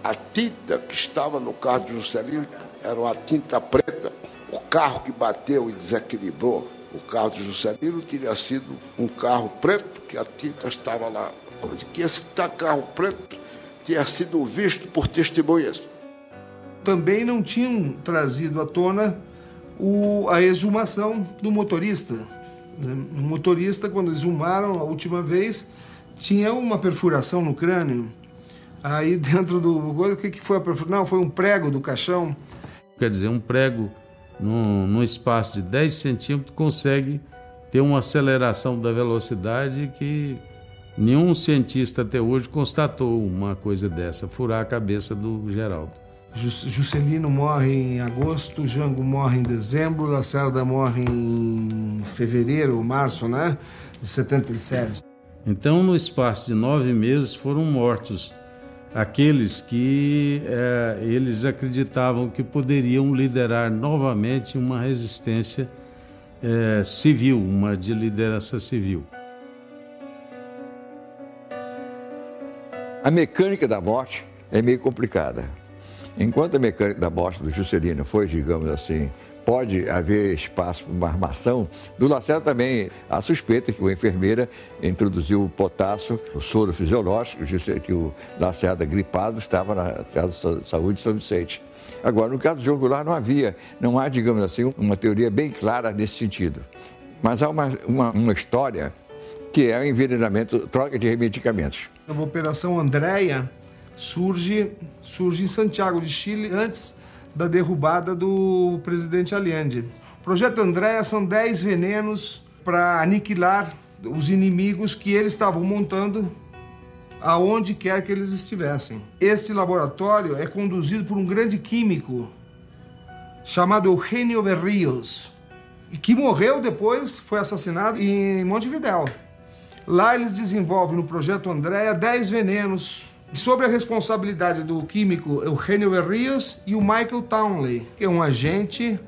R: A tinta que estava no carro de Juscelino era uma tinta preta. O carro que bateu e desequilibrou o carro de Juscelino teria sido um carro preto, que a tinta estava lá. Que esse carro preto tinha sido visto por testemunhas.
K: Também não tinham trazido à tona a exumação do motorista. O motorista, quando exumaram a última vez, tinha uma perfuração no crânio. Aí dentro do... O que foi a perfuração? Não, foi um prego do caixão.
E: Quer dizer, um prego num espaço de 10 centímetros consegue ter uma aceleração da velocidade que nenhum cientista até hoje constatou uma coisa dessa, furar a cabeça do Geraldo.
K: Juscelino morre em agosto, Jango morre em dezembro, Lacerda morre em fevereiro ou março, né? De 77.
E: Então, no espaço de 9 meses, foram mortos aqueles que eles acreditavam que poderiam liderar novamente uma resistência civil, uma de liderança civil.
Q: A mecânica da morte é meio complicada. Enquanto a mecânica da morte do Juscelino foi, digamos assim, pode haver espaço para uma armação, do Lacerda também há suspeita que uma enfermeira introduziu o potássio, o soro fisiológico, que o Lacerda gripado estava na Casa de Saúde de São Vicente. Agora, no caso do João Goulart não há, digamos assim, uma teoria bem clara nesse sentido. Mas há uma história que é o envenenamento, troca de medicamentos.
K: A Operação Andréia surge em Santiago de Chile antes da derrubada do presidente Allende. O Projeto Andréa são 10 venenos para aniquilar os inimigos que eles estavam montando aonde quer que eles estivessem. Este laboratório é conduzido por um grande químico chamado Eugenio Berríos, e que morreu depois, foi assassinado em Montevidéu. Lá eles desenvolvem no Projeto Andréa 10 venenos sob a responsabilidade do químico Eugenio Berríos e o Michael Townley, que é um agente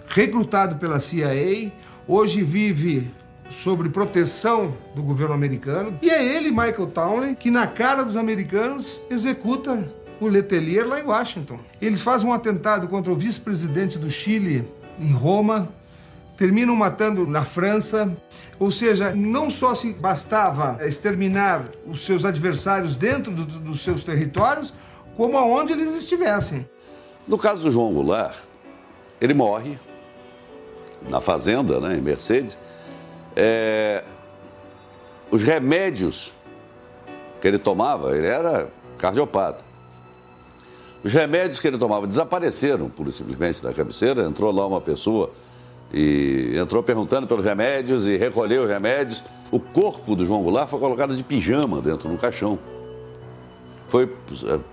K: recrutado pela CIA, hoje vive sob proteção do governo americano. E é ele, Michael Townley, que na cara dos americanos executa o Letelier lá em Washington. Eles fazem um atentado contra o vice-presidente do Chile em Roma, terminam matando na França. Ou seja, não só se bastava exterminar os seus adversários dentro dos seus territórios, como aonde eles estivessem.
M: No caso do João Goulart, ele morre na fazenda, né, em Mercedes. Os remédios que ele tomava, ele era cardiopata. Os remédios que ele tomava desapareceram, pura e simplesmente, da cabeceira. Entrou lá uma pessoa e entrou perguntando pelos remédios e recolheu os remédios. O corpo do João Goulart foi colocado de pijama dentro do caixão. Foi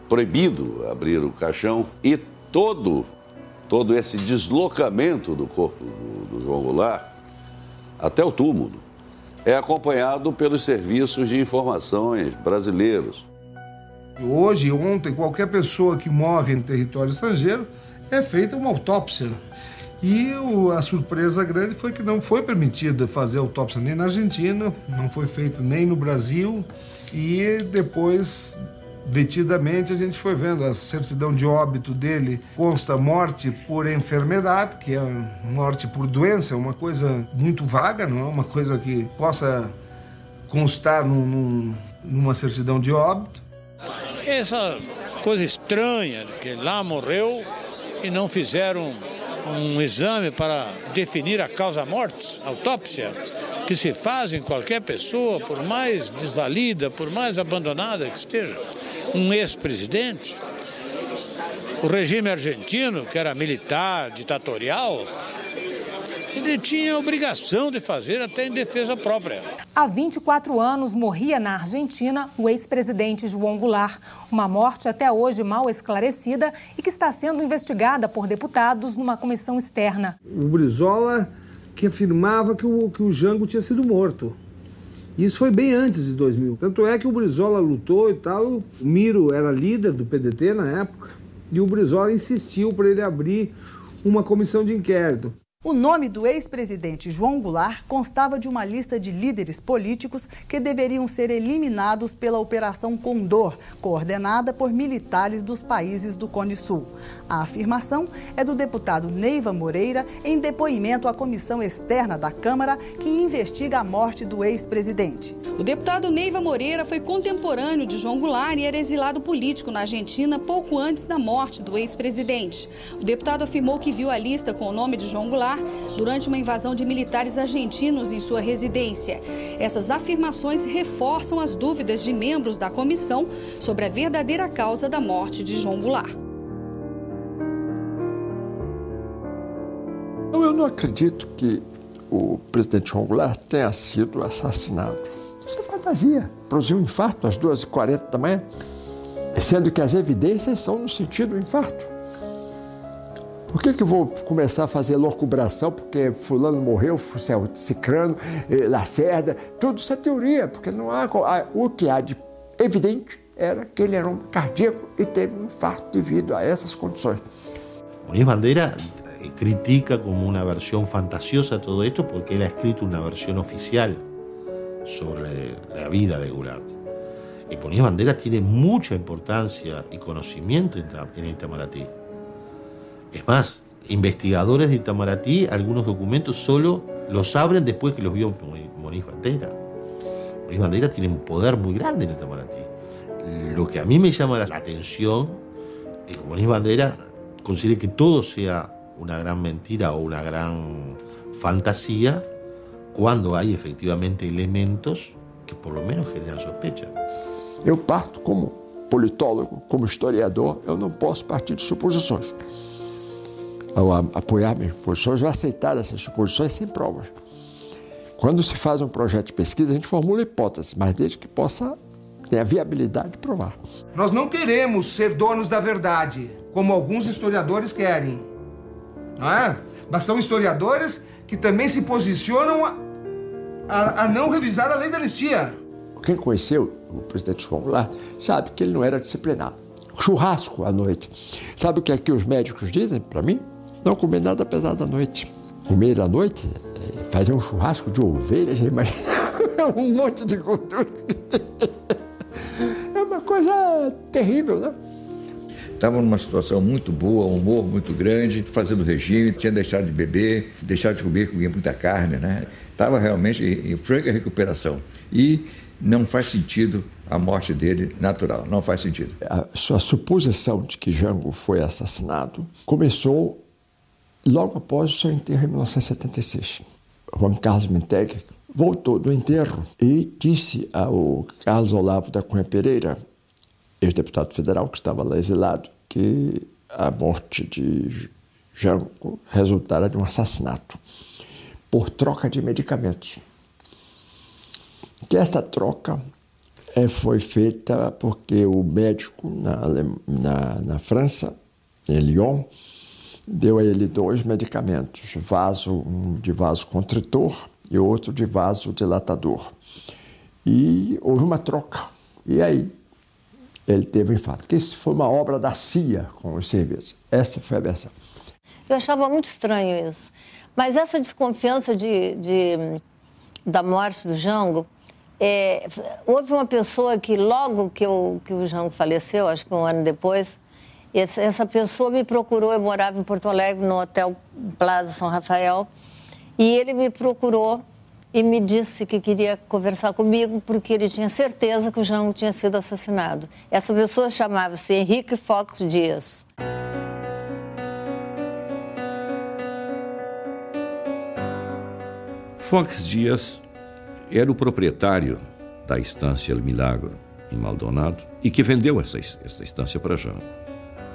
M: proibido abrir o caixão e todo esse deslocamento do corpo do João Goulart até o túmulo é acompanhado pelos serviços de informações brasileiros.
K: Hoje, ontem, qualquer pessoa que morre em território estrangeiro é feita uma autópsia. E a surpresa grande foi que não foi permitido fazer autópsia nem na Argentina, não foi feito nem no Brasil. E depois, detidamente, a gente foi vendo a certidão de óbito dele. Consta morte por enfermidade, que é morte por doença, é uma coisa muito vaga, não é uma coisa que possa constar numa certidão de óbito.
P: Essa coisa estranha, que lá morreu e não fizeram um exame para definir a causa-morte, autópsia, que se faz em qualquer pessoa, por mais desvalida, por mais abandonada que esteja. Um ex-presidente, o regime argentino, que era militar, ditatorial, ele tinha a obrigação de fazer até em defesa própria.
G: Há 24 anos morria na Argentina o ex-presidente João Goulart, uma morte até hoje mal esclarecida e que está sendo investigada por deputados numa comissão externa.
K: O Brizola que afirmava que o Jango tinha sido morto. Isso foi bem antes de 2000. Tanto é que o Brizola lutou e tal. O Miro era líder do PDT na época e o Brizola insistiu para ele abrir uma comissão de inquérito.
H: O nome do ex-presidente João Goulart constava de uma lista de líderes políticos que deveriam ser eliminados pela Operação Condor, coordenada por militares dos países do Cone Sul. A afirmação é do deputado Neiva Moreira em depoimento à comissão externa da Câmara que investiga a morte do ex-presidente.
U: O deputado Neiva Moreira foi contemporâneo de João Goulart e era exilado político na Argentina pouco antes da morte do ex-presidente. O deputado afirmou que viu a lista com o nome de João Goulart durante uma invasão de militares argentinos em sua residência. Essas afirmações reforçam as dúvidas de membros da comissão sobre a verdadeira causa da morte de João Goulart.
W: Eu não acredito que o presidente João Goulart tenha sido assassinado. Isso é fantasia. Produziu um infarto às 2h40 da manhã, sendo que as evidências são no sentido do infarto. Por que eu vou começar a fazer locubração porque fulano morreu, Cicrano, Lacerda, tudo isso é teoria, porque não há... O que há de evidente era que ele era um cardíaco e teve um infarto devido a essas condições.
S: Muniz Bandeira critica como una versión fantasiosa todo esto porque él ha escrito una versión oficial sobre la vida de Goulart. Y Muniz Bandeira tiene mucha importancia y conocimiento en Itamaraty. Es más, investigadores de Itamaraty, algunos documentos solo los abren después que los vio Muniz Bandeira. Muniz Bandeira tiene un poder muy grande en Itamaraty. Lo que a mí me llama la atención es que Muniz Bandeira considere que todo sea una gran mentira o una gran fantasía cuando hay efectivamente elementos que por lo menos generan sospecha.
W: Eu parto como politólogo, como historiador, eu não posso partir de suposições. Ao apoiar minhas suposições, ou aceitar essas suposições sem provas. Quando se faz um projeto de pesquisa, a gente formula hipóteses, mas desde que possa ter a viabilidade de provar.
K: Nós não queremos ser donos da verdade, como alguns historiadores querem. Não é? Mas são historiadores que também se posicionam a não revisar a lei da anistia.
W: Quem conheceu o presidente João Goulart sabe que ele não era disciplinado. Churrasco à noite. Sabe o que aqui os médicos dizem para mim? Não comer nada pesado à noite. Comer à noite, fazer um churrasco de ovelha, imagina, um monte de gordura. É uma coisa terrível, né?
Q: Estava numa situação muito boa, um humor muito grande, fazendo regime, tinha deixado de beber, deixado de comer, comia muita carne, né? Estava realmente em franca recuperação. E não faz sentido a morte dele natural, não faz sentido.
W: A sua suposição de que Jango foi assassinado começou logo após o seu enterro em 1976. Juan Carlos Minteg voltou do enterro e disse ao Carlos Olavo da Cunha Pereira, ex-deputado federal que estava lá exilado, que a morte de Jango resultara de um assassinato por troca de medicamentos. Que essa troca foi feita porque o médico na França, em Lyon, deu a ele 2 medicamentos, um de vasoconstritor e outro de vasodilatador. E houve uma troca. E aí ele teve um infarto. Que isso foi uma obra da CIA com os serviços. Essa foi a versão.
L: Eu achava muito estranho isso. Mas essa desconfiança da morte do Jango, houve uma pessoa que logo que o Jango faleceu, acho que um ano depois, essa pessoa me procurou. Eu morava em Porto Alegre, no Hotel Plaza São Rafael, e ele me procurou e me disse que queria conversar comigo porque ele tinha certeza que o Jango tinha sido assassinado. Essa pessoa chamava-se Henrique Fox Dias.
I: Fox Dias era o proprietário da estância El Milagro, em Maldonado, e que vendeu essa estância para Jango.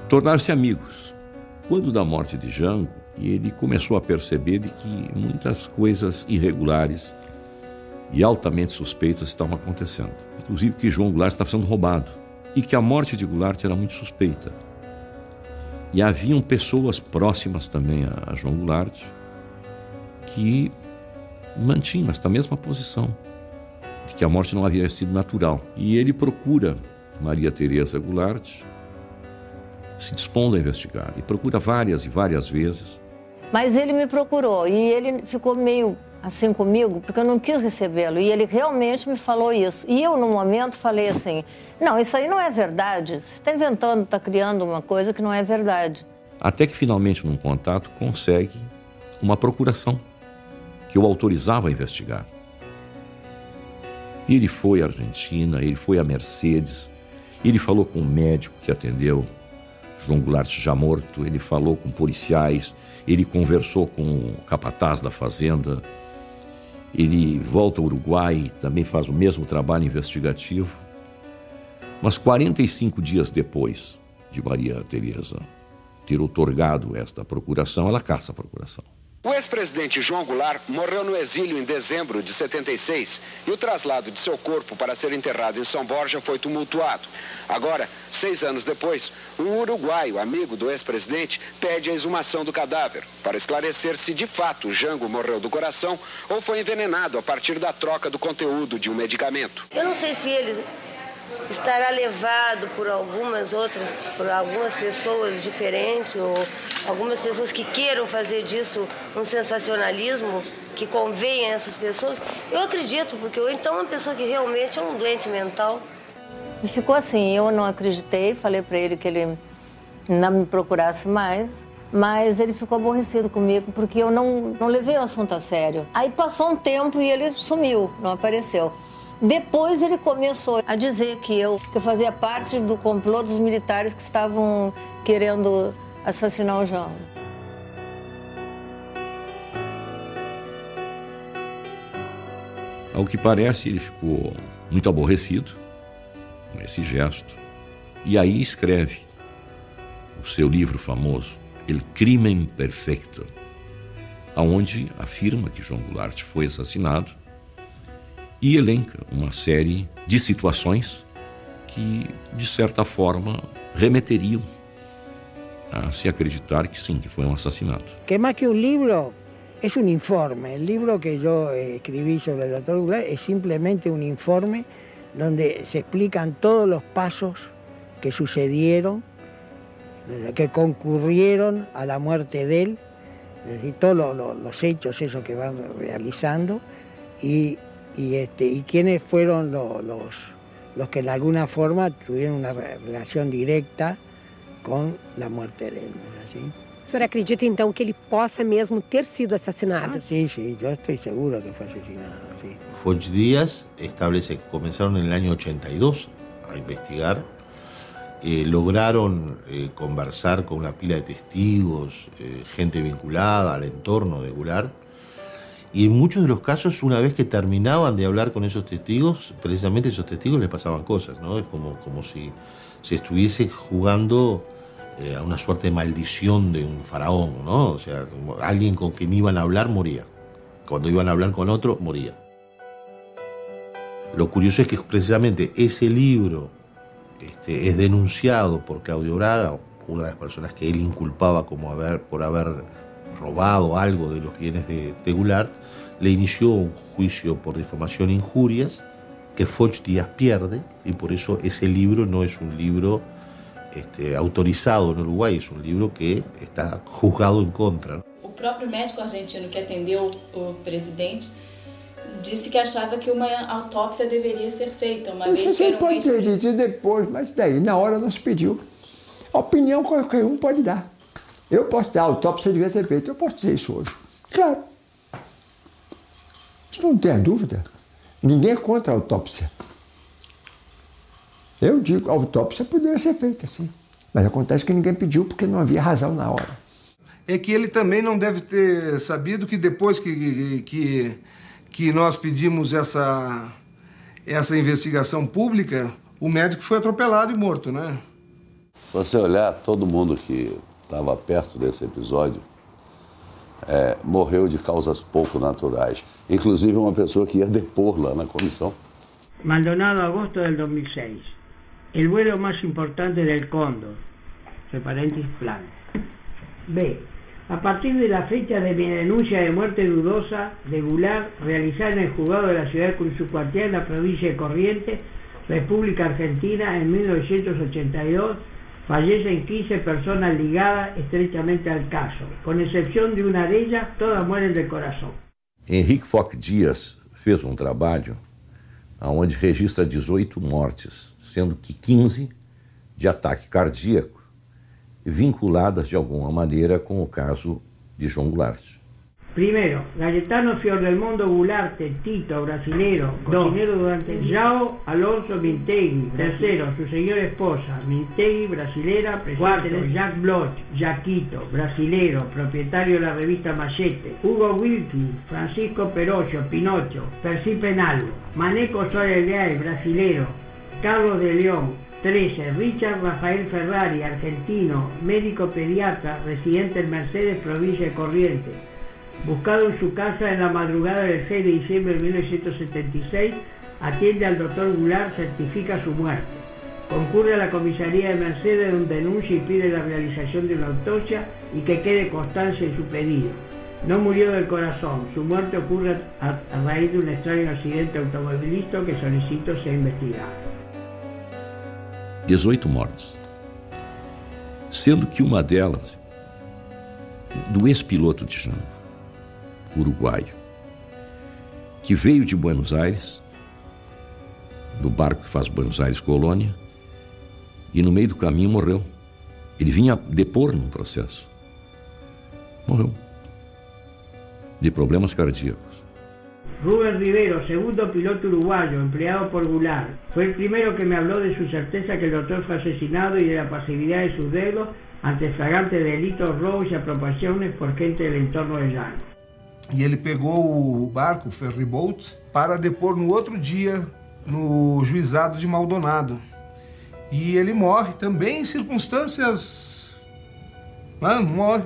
I: Tornaram-se amigos. Quando da morte de Jango, ele começou a perceber de que muitas coisas irregulares e altamente suspeitas estavam acontecendo. Inclusive que João Goulart estava sendo roubado e que a morte de Goulart era muito suspeita. E haviam pessoas próximas também a João Goulart que mantinham esta mesma posição, de que a morte não havia sido natural. E ele procura Maria Tereza Goulart, se dispondo a investigar, e procura várias e várias vezes.
L: Mas ele me procurou e ele ficou meio assim comigo, porque eu não quis recebê-lo, e ele realmente me falou isso. E eu, no momento, falei assim, não, isso aí não é verdade, você está inventando, está criando uma coisa que não é verdade.
I: Até que, finalmente, num contato, consegue uma procuração que o autorizava a investigar. Ele foi à Argentina, ele foi a Mercedes, ele falou com um médico que atendeu João Goulart já morto, ele falou com policiais, ele conversou com o capataz da fazenda, ele volta ao Uruguai, também faz o mesmo trabalho investigativo. Mas 45 dias depois de Maria Tereza ter outorgado esta procuração, ela caça a procuração.
C: O ex-presidente João Goulart morreu no exílio em dezembro de 76 e o traslado de seu corpo para ser enterrado em São Borja foi tumultuado. Agora, 6 anos depois, um uruguaio, amigo do ex-presidente, pede a exumação do cadáver para esclarecer se de fato Jango morreu do coração ou foi envenenado a partir da troca do conteúdo de um medicamento.
D: Eu não sei se ele estará levado por algumas pessoas diferentes ou algumas pessoas que queiram fazer disso um sensacionalismo que convenha a essas pessoas. Eu acredito, porque ou então uma pessoa que realmente é um doente mental.
L: E ficou assim, eu não acreditei, falei para ele que ele não me procurasse mais, mas ele ficou aborrecido comigo porque eu não levei o assunto a sério. Aí passou um tempo e ele sumiu, não apareceu. Depois ele começou a dizer que eu fazia parte do complô dos militares que estavam querendo assassinar o Jango.
I: Ao que parece, ele ficou muito aborrecido com esse gesto E aí escreve o seu livro famoso, El Crimen Perfecto, onde afirma que João Goulart foi assassinado e elenca uma série de situações que, de certa forma, remeteriam a se acreditar que sim, que foi assassinato.
J: Que más que un libro, es un informe. El libro que yo escribí sobre el doctor Goulart es simplemente un informe donde se explican todos los pasos que sucedieron, que concurrieron a la muerte de él, es decir, todos los hechos esos que van realizando y quiénes fueron los que de alguna forma tuvieron una relación directa com a morte dele. Assim.
N: O senhor acredita então que ele possa mesmo ter sido assassinado?
J: Sí, yo estoy seguro que fue asesinado. Sí.
S: Foch Díaz establece que comenzaron en el año 82 a investigar, lograron conversar con una pila de testigos, gente vinculada al entorno de Goulart, y en muchos de los casos, una vez que terminaban de hablar con esos testigos, precisamente esos testigos les pasaban cosas, ¿no? Es como si se estuviese jugando a una suerte de maldición de un faraón, ¿no? O sea, alguien con quien iban a hablar moría. Cuando iban a hablar con otro, moría. Lo curioso es que precisamente ese libro es denunciado por Claudio Braga, una de las personas que él inculpaba por haber robado algo de los bienes de Goulart. Le inició un juicio por difamación e injurias que Foch Díaz pierde, y por eso ese libro no es un libro autorizado en Uruguay, es un libro que está juzgado en contra.
T: O próprio médico argentino que atendeu o presidente disse que achava que uma autópsia deveria ser feita, uma vez que era
W: pode dizer depois, mas daí na hora não se pediu. A opinião qualquer um pode dar. Eu posso dar, a autópsia devia ser feita, eu posso dizer isso hoje. Claro. Isso não tem dúvida. Ninguém é contra a autópsia. Eu digo, a autópsia poderia ser feita, sim. Mas acontece que ninguém pediu porque não havia razão na hora.
K: É que ele também não deve ter sabido que depois que nós pedimos essa investigação pública, o médico foi atropelado e morto, né?
M: Se você olhar, todo mundo que estava perto desse episódio morreu de causas pouco naturais. Inclusive uma pessoa que ia depor lá na comissão.
J: Maldonado, agosto del 2006. El vuelo más importante del Cóndor. Entre paréntesis, plan. B. A partir de la fecha de mi denuncia de muerte dudosa de Goulart, realizada en el juzgado de la ciudad de Curisucuatiá, en la provincia de Corrientes, República Argentina, en 1982, fallecen 15 personas ligadas estrechamente al caso. Con excepción de una de ellas, todas mueren del corazón.
I: Henrique Foch Díaz fez trabalho onde registra 18 mortes, sendo que 15 de ataque cardíaco, vinculadas de alguma maneira com o caso de João Goulart.
J: Primero, Cayetano Fiordelmondo Goulart, Tito, brasilero, cocinero durante João Alonso Mintegui. Tercero, su señora esposa, Mintegui, brasilera. Cuarto, Jacques Bloch, Jaquito, brasilero, propietario de la revista Machete. Hugo Wilkin, Francisco Perocho, Pinocho, Percy Penalvo. Maneco Soares Leal, brasilero. Carlos de León. 13. Richard Rafael Ferrari, argentino, médico pediatra, residente en Mercedes, provincia de Corrientes. Buscado en su casa en la madrugada del 6 de diciembre de 1976, atiende al doctor Goulart, certifica su muerte. Concurre a la comisaría de Mercedes, donde denuncia y pide la realización de una autopsia y que quede constancia en su pedido. No murió del corazón, su muerte ocurre a raíz de un extraño accidente automovilístico que solicito sea investigado.
I: 18 mortes, sendo que uma delas do ex-piloto de Jango, uruguaio, que veio de Buenos Aires, no barco que faz Buenos Aires Colônia, e no meio do caminho morreu. Ele vinha depor num processo. Morreu. De problemas cardíacos.
J: Rubén Rivero, segundo piloto uruguayo, empleado por Goulart. Fue el primero que me habló de su certeza que el doctor fue asesinado y de la pasividad de sus dedos ante flagrantes delitos, robos y apropiaciones por gente del entorno de Jango.
K: E ele pegou o barco, o ferryboat, para depor no outro dia no juizado de Maldonado. E ele morre também em circunstâncias... morre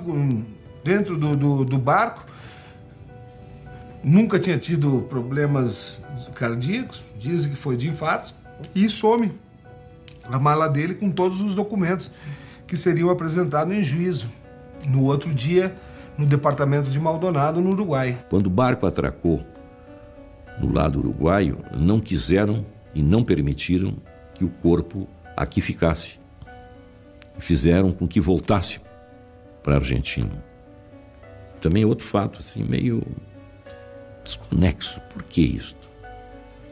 K: dentro do barco. Nunca tinha tido problemas cardíacos, dizem que foi de infarto, e some a mala dele com todos os documentos que seriam apresentados em juízo no outro dia no departamento de Maldonado, no Uruguai.
I: Quando o barco atracou no lado uruguaio, não quiseram e não permitiram que o corpo aqui ficasse. Fizeram com que voltasse para a Argentina. Também outro fato, assim, meio desconexo. Por que isto?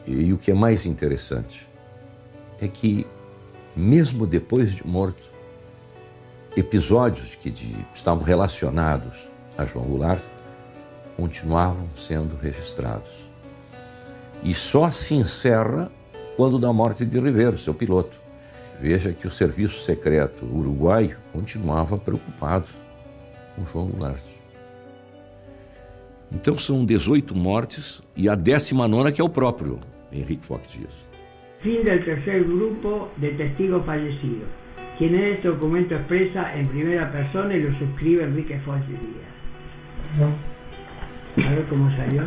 I: E o que é mais interessante é que, mesmo depois de morto, episódios que estavam relacionados a João Goulart continuavam sendo registrados. E só se encerra quando da morte de Ribeiro, seu piloto. Veja que o serviço secreto uruguaio continuava preocupado com João Goulart. Então são 18 mortes e a 19ª que é o próprio Henrique Fox Dias.
J: Fin del tercer grupo de testigos fallecidos, quien en este documento expresa en primera persona y lo suscribe Enrique Fox Díaz. A ver cómo salió.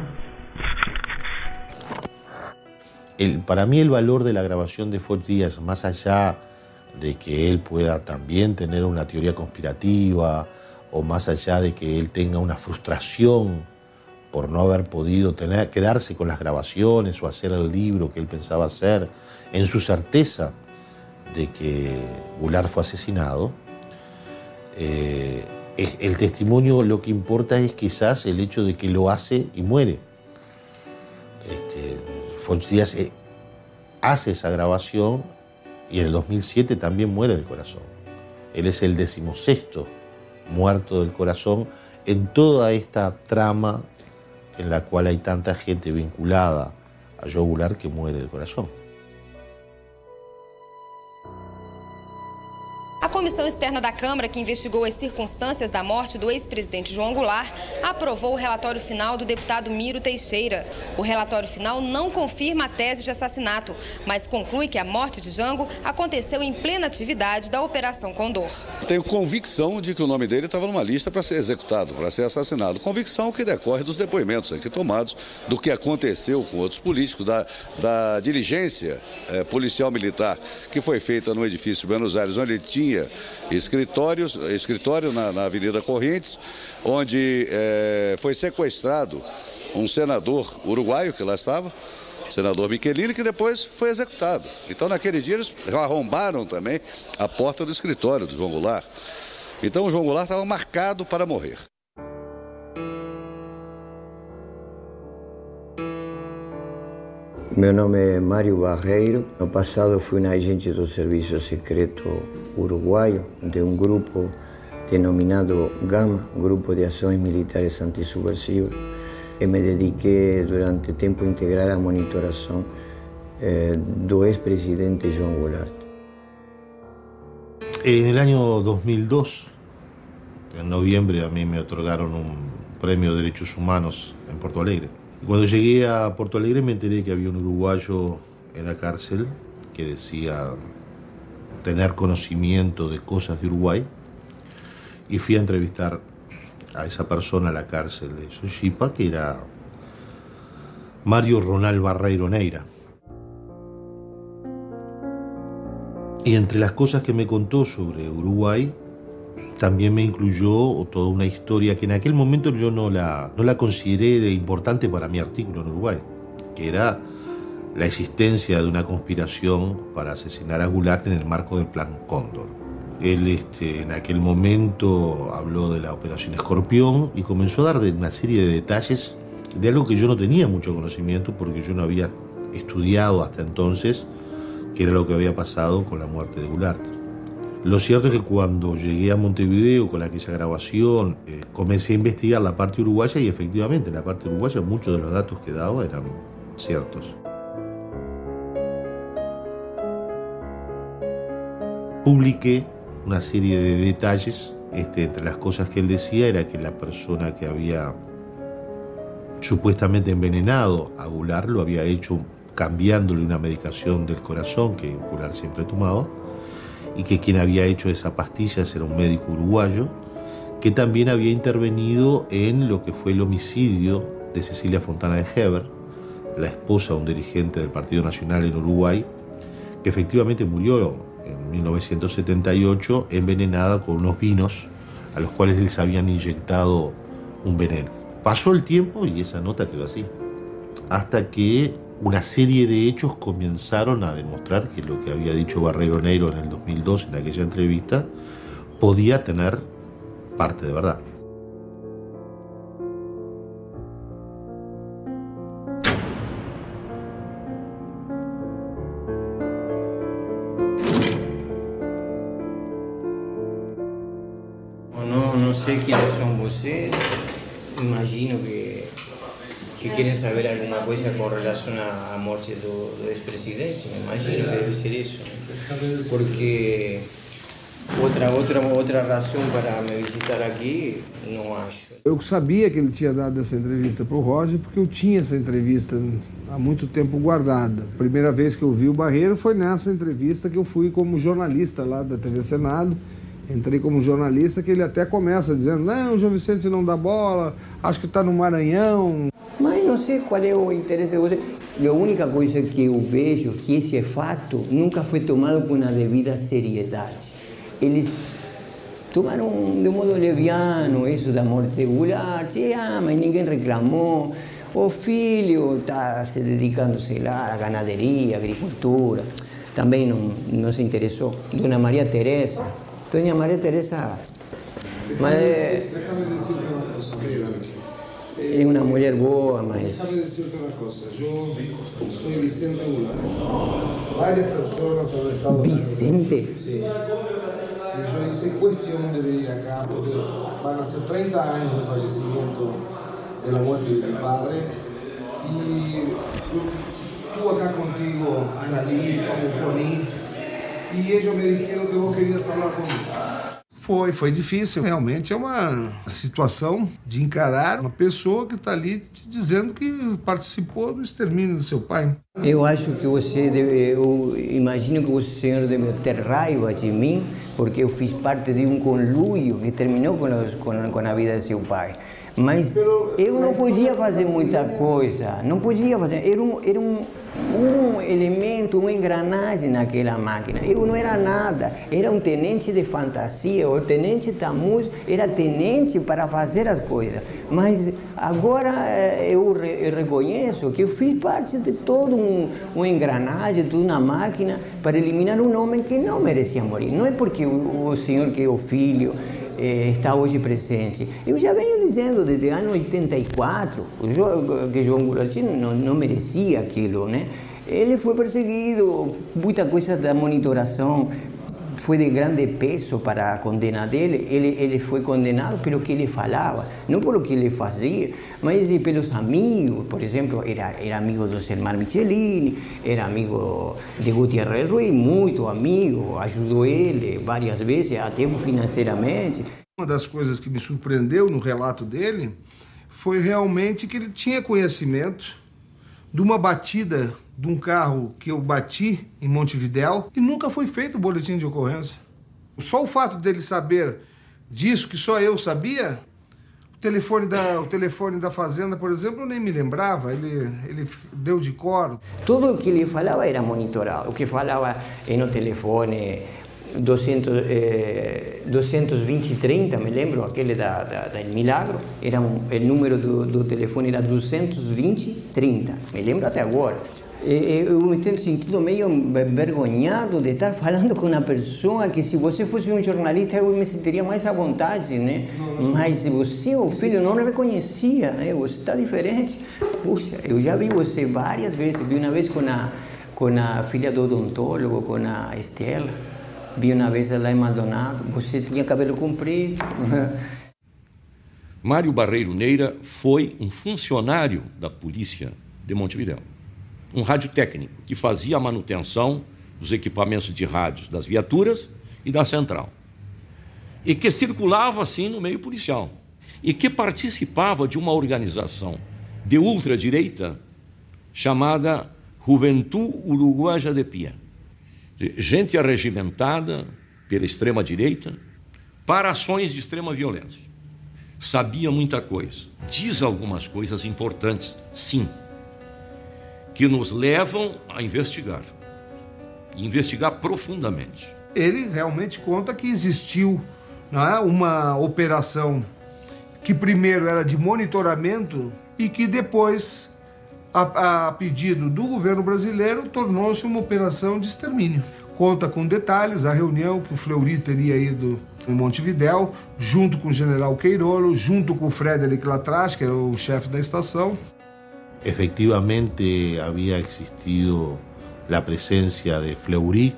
S: Para mí el valor de la grabación de Fox Díaz, más allá de que él pueda también tener una teoría conspirativa o más allá de que él tenga una frustración por no haber podido quedarse con las grabaciones o hacer el libro que él pensaba hacer, en su certeza de que Goulart fue asesinado, el testimonio lo que importa es quizás el hecho de que lo hace y muere. Fox Díaz hace esa grabación y en el 2007 también muere del corazón. Él es el 16º muerto del corazón en toda esta trama en la cual hay tanta gente vinculada a João Goulart que muere del corazón.
U: A comissão externa da Câmara, que investigou as circunstâncias da morte do ex-presidente João Goulart, aprovou o relatório final do deputado Miro Teixeira. O relatório final não confirma a tese de assassinato, mas conclui que a morte de Jango aconteceu em plena atividade da Operação Condor.
F: Tenho convicção de que o nome dele estava numa lista para ser executado, para ser assassinado. Convicção que decorre dos depoimentos aqui tomados, do que aconteceu com outros políticos, da diligência policial militar que foi feita no edifício Buenos Aires, onde ele tinha escritório na Avenida Correntes, onde foi sequestrado um senador uruguaio que lá estava, senador Michelini, que depois foi executado. Então, naquele dia, eles arrombaram também a porta do escritório do João Goulart. Então, o João Goulart estava marcado para morrer.
O: Meu nome é Mário Barreiro. No passado fui um agente do Serviço Secreto Uruguaio de um grupo denominado GAMA, Grupo de Ações Militares Antisubversivas, e me dediquei durante tempo integral à monitoração do ex-presidente João Goulart.
S: En el año 2002, en noviembre, a mí me otorgaron un premio de Derechos Humanos en Porto Alegre. Cuando llegué a Porto Alegre me enteré que había un uruguayo en la cárcel que decía tener conocimiento de cosas de Uruguay, y fui a entrevistar a esa persona a la cárcel de Sochipa, que era Mario Ronald Barreiro Neira. Y entre las cosas que me contó sobre Uruguay, también me incluyó toda una historia que en aquel momento yo no la consideré de importante para mi artículo en Uruguay, que era la existencia de una conspiración para asesinar a Goulart en el marco del Plan Cóndor. Él en aquel momento habló de la Operación Escorpión y comenzó a dar una serie de detalles de algo que yo no tenía mucho conocimiento porque yo no había estudiado hasta entonces qué era lo que había pasado con la muerte de Goulart. Lo cierto es que cuando llegué a Montevideo con aquella grabación, comencé a investigar la parte uruguaya y efectivamente en la parte uruguaya muchos de los datos que daba eran ciertos. Publiqué una serie de detalles. Entre las cosas que él decía era que la persona que había supuestamente envenenado a Goulart lo había hecho cambiándole una medicación del corazón que Goulart siempre tomaba, y que quien había hecho esa pastilla era un médico uruguayo que también había intervenido en lo que fue el homicidio de Cecilia Fontana de Heber, la esposa de un dirigente del Partido Nacional en Uruguay, que efectivamente murió en 1978 envenenada con unos vinos a los cuales les habían inyectado un veneno. Pasó el tiempo y esa nota quedó así, hasta que una serie de hechos comenzaron a demostrar que lo que había dicho Barreiro Neiro en el 2002 en aquella entrevista podía tener parte de verdad.
A: No sé quiénes son ustedes, imagino que quieren saber alguna cosa con relación a morte do ex-presidente, me imagino que debe ser eso, porque outra razão para me visitar aqui, não acho.
K: Eu sabia que ele tinha dado essa entrevista para o Roger, porque eu tinha essa entrevista há muito tempo guardada. A primeira vez que eu vi o Barreiro foi nessa entrevista que eu fui como jornalista lá da TV Senado. Entrei como jornalista, que ele até começa dizendo: não, o João Vicente não dá bola, acho que está no Maranhão.
A: Mas não sei qual é o interesse de você. A única coisa que eu vejo que esse fato nunca foi tomado com a devida seriedade. Eles tomaram de um modo leviano isso da morte de Goulart, mas ninguém reclamou. O filho está se dedicando, sei lá, à ganaderia, à agricultura. Também não se interessou. Dona Maria Teresa. Doña María Teresa
K: Déjame decirte una cosa,
A: es una mujer boa, mas...
K: Déjame decirte una cosa, yo soy Vicente Goulart. Varias personas han estado...
A: ¿Vicente?
K: Sí. Y yo hice cuestión de venir acá porque van a ser 30 años de fallecimiento de la muerte de mi padre. Y estuve acá contigo, Analí, con Connie. E eles me disseram que eu queria falar comigo. Foi difícil. Realmente é uma situação de encarar uma pessoa que está ali te dizendo que participou do extermínio do seu pai.
A: Eu acho que eu imagino que o senhor deve ter raiva de mim, porque eu fiz parte de um conluio que terminou com a vida de seu pai. Mas eu não podia fazer muita coisa, não podia fazer. Era um elemento, uma engrenagem naquela máquina. Eu não era nada, era um tenente de fantasia. O tenente Tamuz era tenente para fazer as coisas. Mas agora eu reconheço que eu fiz parte de toda uma engrenagem, toda uma máquina para eliminar um homem que não merecia morrer. Não é porque o senhor que é o filho está hoje presente. Eu já venho dizendo desde o ano 84 que João Goulart não merecia aquilo, né? Ele foi perseguido, muita coisa da monitoração foi de grande peso para a condena dele. Ele foi condenado pelo que ele falava, não pelo que ele fazia, mas pelos amigos. Por exemplo, era amigo do Selmar Michelini, era amigo de Gutiérrez Ruiz, muito amigo, ajudou ele várias vezes, até financeiramente.
K: Uma das coisas que me surpreendeu no relato dele foi realmente que ele tinha conhecimento de uma batida de um carro que eu bati em Montevidéu e nunca foi feito o boletim de ocorrência. Só o fato dele saber disso, que só eu sabia, o telefone da fazenda, por exemplo, eu nem me lembrava, ele deu de cor.
A: Tudo o que ele falava era monitorado, o que falava no telefone 220-30, me lembro, aquele da Milagro, o número do telefone era 220-30, me lembro até agora. Eu me tenho sentido meio envergonhado de estar falando com uma pessoa que, se você fosse um jornalista, eu me sentiria mais à vontade, né? Mas você, o filho, não reconhecia, né? Você está diferente. Puxa, eu já vi você várias vezes, vi uma vez com a filha do odontólogo, com a Estela, vi uma vez lá em Maldonado, você tinha cabelo comprido.
I: Mário Barreiro Neira foi um funcionário da polícia de Montevidéu. Um radiotécnico que fazia a manutenção dos equipamentos de rádios das viaturas e da central. E que circulava, assim, no meio policial. E que participava de uma organização de ultradireita chamada Juventude Uruguaia de Pie. Gente arregimentada pela extrema-direita para ações de extrema violência. Sabia muita coisa. Diz algumas coisas importantes, sim, que nos levam a investigar. E investigar profundamente.
K: Ele realmente conta que existiu, não é, uma operação que primeiro era de monitoramento e que depois, a pedido do governo brasileiro, tornou-se uma operação de extermínio. Conta com detalhes a reunião que o Fleury teria ido em Montevidéu, junto com o general Queirolo, junto com o Frederic Latras, que era o chefe da estação.
S: Efectivamente había existido la presencia de Fleury,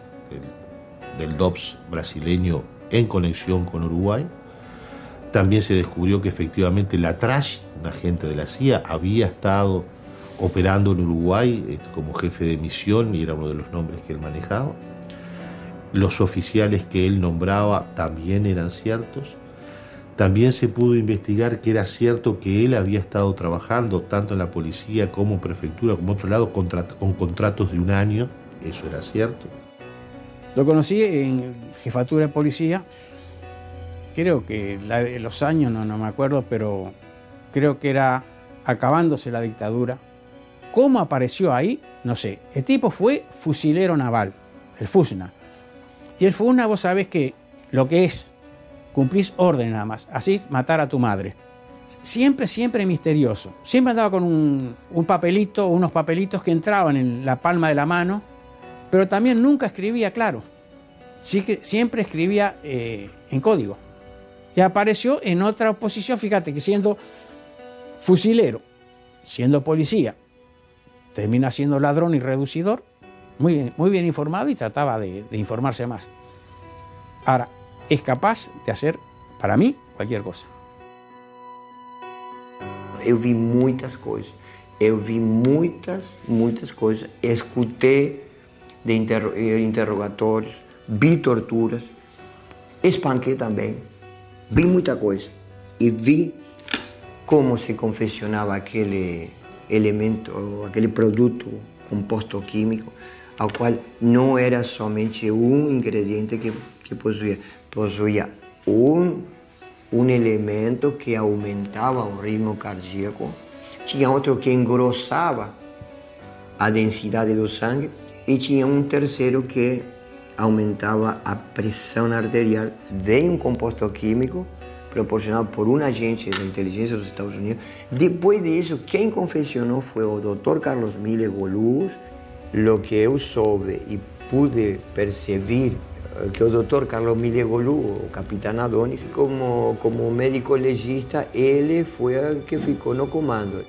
S: del DOPS brasileño, en conexión con Uruguay. También se descubrió que efectivamente Latras, un agente de la CIA, había estado operando en Uruguay como jefe de misión y era uno de los nombres que él manejaba. Los oficiales que él nombraba también eran ciertos. También se pudo investigar que era cierto que él había estado trabajando tanto en la policía como en prefectura, como en otro lado, con contratos de 1 año. Eso era cierto.
B: Lo conocí en jefatura de policía. Creo que los años no me acuerdo, pero creo que era acabándose la dictadura. ¿Cómo apareció ahí? No sé. El tipo fue fusilero naval, el FUSNA. Y el FUSNA, vos sabés que lo que es, cumplís órdenes nada más, así matar a tu madre. Siempre misterioso. Siempre andaba con un papelito, unos papelitos que entraban en la palma de la mano, pero también nunca escribía claro. Siempre escribía en código. Y apareció en otra posición, fíjate que siendo fusilero, siendo policía, termina siendo ladrón y reducidor, muy bien informado y trataba de informarse más. Ahora, es capaz de hacer, para mí, cualquier cosa.
O: Eu vi muitas coisas. Eu vi muitas coisas. Escutei de interrogatórios, vi torturas, espanquei também. Vi muita coisa. E vi como se confeccionava aquele elemento, aquele produto composto químico, ao qual não era somente um ingrediente que possuía um elemento que aumentava o ritmo cardíaco, tinha outro que engrossava a densidade do sangue e tinha um terceiro que aumentava a pressão arterial. Veio um composto químico proporcionado por um agente da inteligência dos Estados Unidos. Depois disso, quem confeccionou foi o Dr. Carlos Mille Golubos. Lo que eu soube e pude perceber que o Dr. Carlos Mille Golubos, o capitão Adonis, como médico legista, ele foi o que ficou no comando.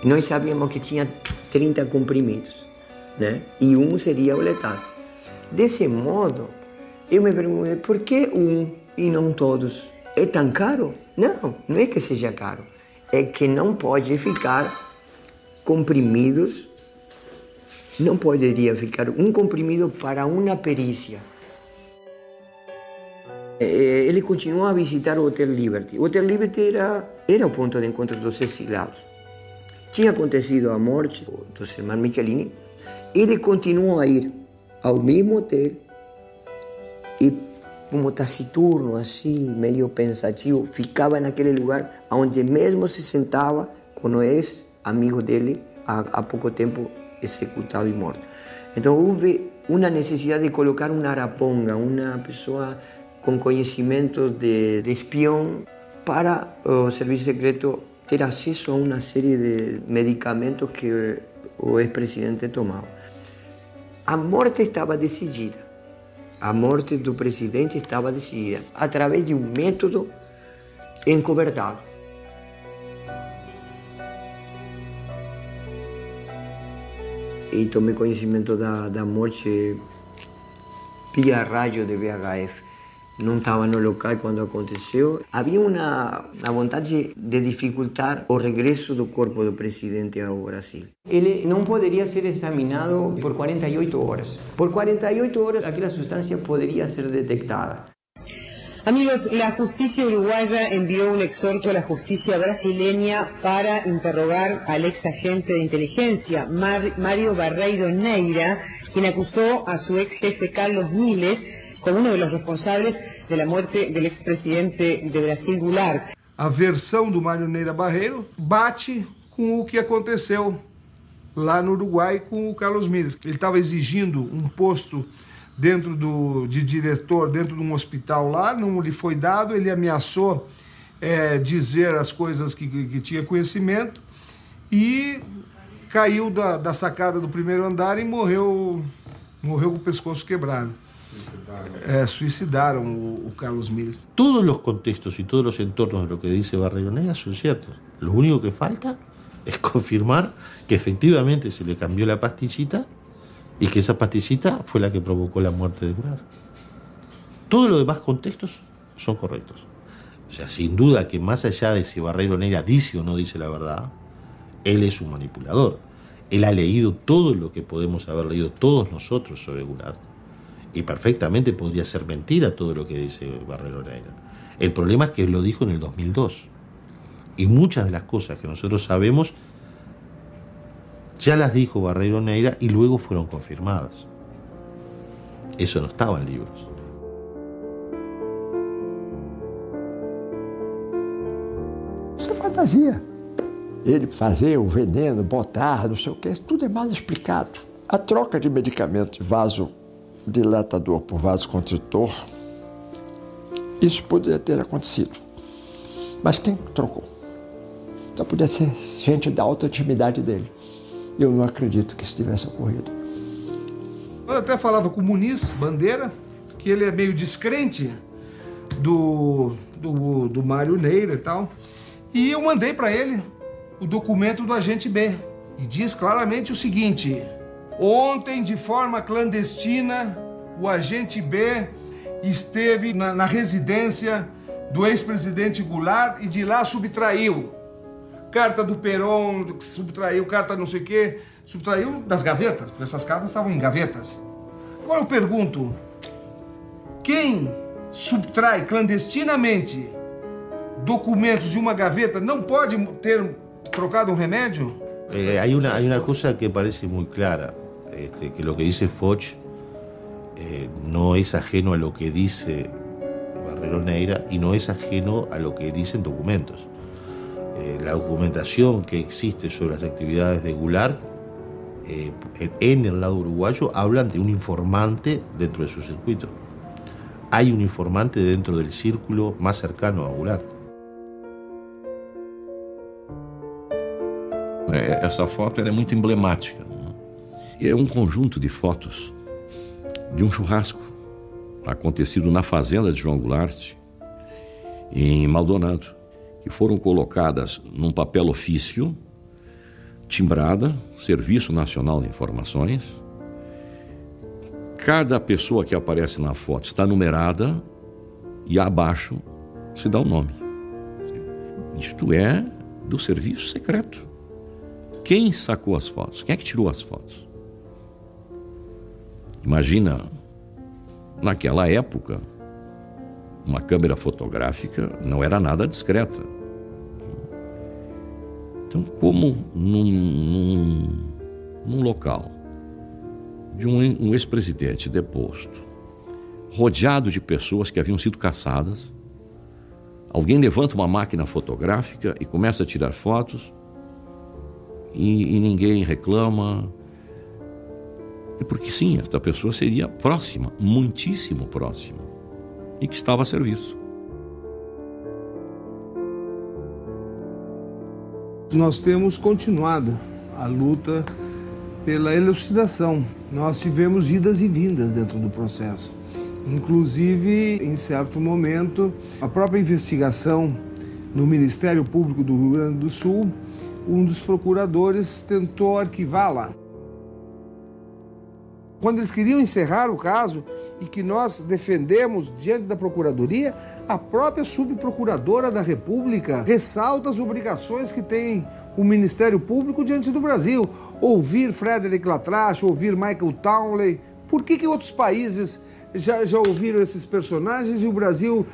O: Nós sabíamos que tinha 30 comprimidos, né? E um seria o letal. Desse modo, eu me perguntei, por que um e não todos? É tão caro? Não é que seja caro. É que não pode ficar comprimidos, não poderia ficar um comprimido para uma perícia. Ele continuou a visitar o Hotel Liberty. O Hotel Liberty era o ponto de encontro dos exilados. Tinha acontecido a morte do Semar Michelini. Ele continuou a ir ao mesmo hotel e, como taciturno, assim, meio pensativo, ficava naquele lugar onde mesmo se sentava com o ex-amigo dele, há pouco tempo executado e morto. Então houve uma necessidade de colocar uma araponga, uma pessoa com conhecimento de espião, para o serviço secreto ter acesso a uma série de medicamentos que o ex-presidente tomava. A morte estava decidida. A morte do presidente estava decidida através de um método encobertado. E tomei conhecimento da morte via rádio de VHF. Não estava no local quando aconteceu. Havia uma vontade de dificultar o regresso do corpo do presidente ao Brasil. Ele não poderia ser examinado por 48 horas. Por 48 horas, aquela substância poderia ser detectada.
E: Amigos, la justicia uruguaya envió un exhorto a la justicia brasileña para interrogar al ex agente de inteligencia, Mario Barreiro Neira, quien acusó a su ex jefe Carlos Miles como uno de los responsables de la muerte del expresidente de Brasil, Goulart.
K: A versão do Mário Neira Barreiro bate com o que aconteceu lá no Uruguai com o Carlos Miles. Ele estava exigindo um posto de diretor dentro de um hospital lá, não lhe foi dado, ele ameaçou dizer as coisas que tinha conhecimento e caiu da sacada do primeiro andar e morreu com o pescoço quebrado. Suicidaram o Carlos Miles.
S: Todos los contextos y todos los entornos de lo que dice Barreiro Neira son ciertos. Lo único que falta es confirmar que efectivamente se le cambió la pastillita y que esa pastillita fue la que provocó la muerte de Goulart. Todos los demás contextos son correctos. O sea, sin duda que más allá de si Barreiro Neira dice o no dice la verdad, él es un manipulador. Él ha leído todo lo que podemos haber leído todos nosotros sobre Goulart. Y perfectamente podría ser mentira todo lo que dice Barreiro Neira. El problema es que lo dijo en el 2002. Y muchas de las cosas que nosotros sabemos ya las dijo Barreiro Neira y luego fueron confirmadas. Eso no estaba en libros.
W: Isso é fantasia. Ele fazer o veneno, botar, não sei o que, isso tudo é mal explicado. A troca de medicamentos de vasodilatador por vasoconstritor, isso poderia ter acontecido. Mas quem trocou? Só podia ser gente da alta intimidade dele. Eu não acredito que isso tivesse ocorrido.
K: Eu até falava com o Muniz Bandeira, que ele é meio descrente do Mário Neira e tal, e eu mandei para ele o documento do agente B. E diz claramente o seguinte: ontem, de forma clandestina, o agente B esteve na residência do ex-presidente Goulart e de lá subtraiu carta do Perón, subtraiu carta não sei o quê, subtraiu das gavetas, porque essas cartas estavam em gavetas. Agora eu pergunto, quem subtrai clandestinamente documentos de uma gaveta não pode ter trocado um remédio?
S: Hay una cosa que parece muy clara, que lo que dice Foch no es ajeno a lo que dice Barreiro Neira y no es ajeno a lo que dicen documentos. La documentación que existe sobre las actividades de Goulart en el lado uruguayo hablan de un informante dentro de su circuito. Hay un informante dentro del círculo más cercano a Goulart.
I: Essa foto é muito emblemática. É um conjunto de fotos de um churrasco acontecido na fazenda de João Goulart, em Maldonado, que foram colocadas num papel ofício, timbrada, Serviço Nacional de Informações. Cada pessoa que aparece na foto está numerada e abaixo se dá o nome. Isto é do serviço secreto. Quem sacou as fotos? Quem é que tirou as fotos? Imagina, naquela época, uma câmera fotográfica não era nada discreta. Então, como num local de um ex-presidente deposto, rodeado de pessoas que haviam sido caçadas, alguém levanta uma máquina fotográfica e começa a tirar fotos e ninguém reclama. É porque sim, esta pessoa seria próxima, muitíssimo próxima, e que estava a serviço.
K: Nós temos continuado a luta pela elucidação. Nós tivemos idas e vindas dentro do processo. Inclusive, em certo momento, a própria investigação no Ministério Público do Rio Grande do Sul, um dos procuradores tentou arquivá-la. Quando eles queriam encerrar o caso e que nós defendemos diante da Procuradoria, a própria subprocuradora da República ressalta as obrigações que tem o Ministério Público diante do Brasil. Ouvir Frederic Latrache, ouvir Michael Townley. Por que outros países já ouviram esses personagens e o Brasil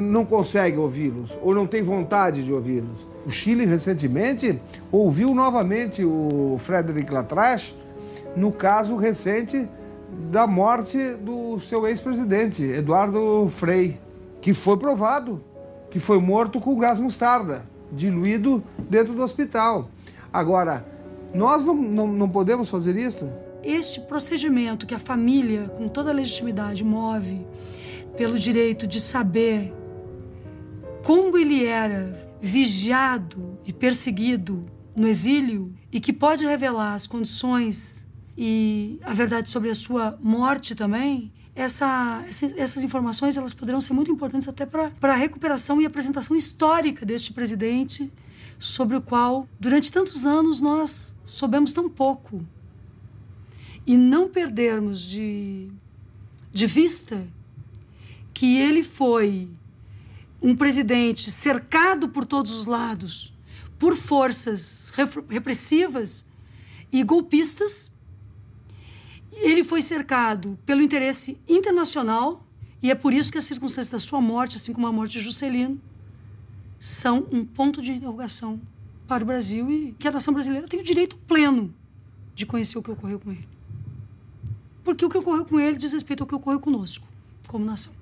K: não consegue ouvi-los ou não tem vontade de ouvi-los. O Chile, recentemente, ouviu novamente o Frédéric Lattrache no caso recente da morte do seu ex-presidente, Eduardo Frei, que foi provado que foi morto com gás mostarda, diluído dentro do hospital. Agora, nós não podemos fazer isso?
P: Este procedimento que a família, com toda a legitimidade, move pelo direito de saber como ele era vigiado e perseguido no exílio e que pode revelar as condições e a verdade sobre a sua morte também, essas informações elas poderão ser muito importantes até para a recuperação e apresentação histórica deste presidente, sobre o qual, durante tantos anos, nós soubemos tão pouco. E não perdermos de vista que ele foi um presidente cercado por todos os lados, por forças repressivas e golpistas. Ele foi cercado pelo interesse internacional e é por isso que as circunstâncias da sua morte, assim como a morte de Juscelino, são um ponto de interrogação para o Brasil e que a nação brasileira tem o direito pleno de conhecer o que ocorreu com ele. Porque o que ocorreu com ele diz respeito ao que ocorreu conosco, como nação.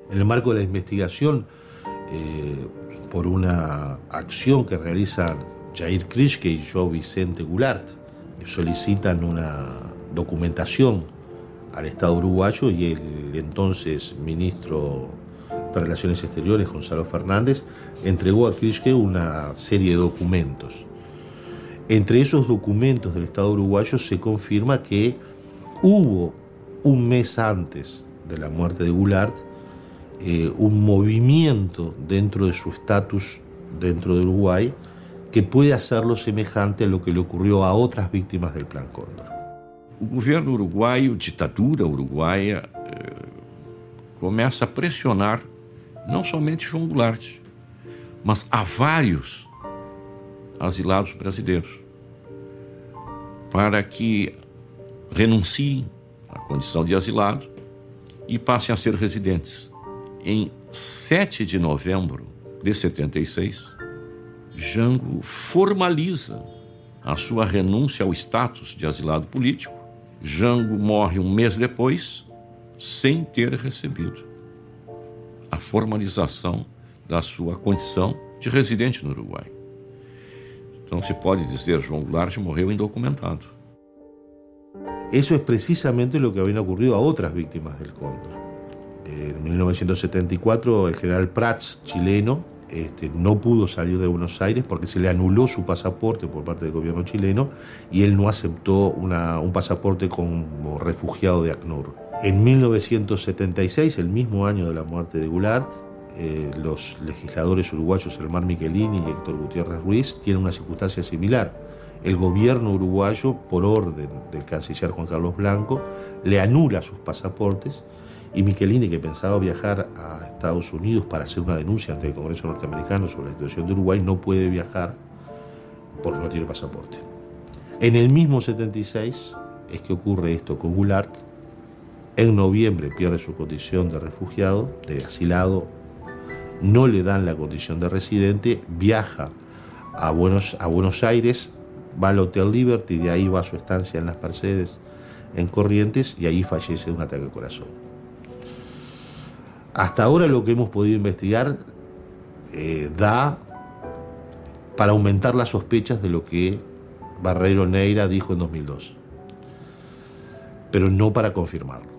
S: En el marco de la investigación, por una acción que realizan Jair Krischke y João Vicente Goulart, solicitan una documentación al Estado uruguayo y el entonces ministro de Relaciones Exteriores, Gonzalo Fernández, entregó a Krischke una serie de documentos. Entre esos documentos del Estado uruguayo se confirma que hubo un mes antes de la muerte de Goulart un movimiento dentro de su estatus dentro de Uruguay que puede hacerlo semejante a lo que le ocurrió a otras víctimas del Plan Cóndor.
I: O governo uruguaio, ditadura uruguaia, começa a pressionar não somente João Goulart, mas a vários asilados brasileiros para que renunciem à condição de asilado e passem a ser residentes. Em 7 de novembro de 76, Jango formaliza a sua renúncia ao status de asilado político. Jango morre um mês depois, sem ter recebido a formalização da sua condição de residente no Uruguai. Então se pode dizer, João Goulart morreu indocumentado.
S: Eso es precisamente lo que había ocurrido a otras víctimas del Cóndor. En 1974 el general Prats, chileno, no pudo salir de Buenos Aires porque se le anuló su pasaporte por parte del gobierno chileno y él no aceptó un pasaporte como refugiado de ACNUR. En 1976, el mismo año de la muerte de Goulart, los legisladores uruguayos Elmar Michelini y Héctor Gutiérrez Ruiz tienen una circunstancia similar. El gobierno uruguayo, por orden del canciller Juan Carlos Blanco, le anula sus pasaportes y Michelini, que pensaba viajar a Estados Unidos para hacer una denuncia ante el Congreso norteamericano sobre la situación de Uruguay, no puede viajar porque no tiene pasaporte. En el mismo 76 es que ocurre esto con Goulart. En noviembre pierde su condición de refugiado, de asilado, no le dan la condición de residente, viaja a Buenos Aires, va al Hotel Liberty, de ahí va a su estancia en las Mercedes, en Corrientes, y ahí fallece de un ataque al corazón. Hasta ahora lo que hemos podido investigar da para aumentar las sospechas de lo que Barreiro Neira dijo en 2002, pero no para confirmarlo.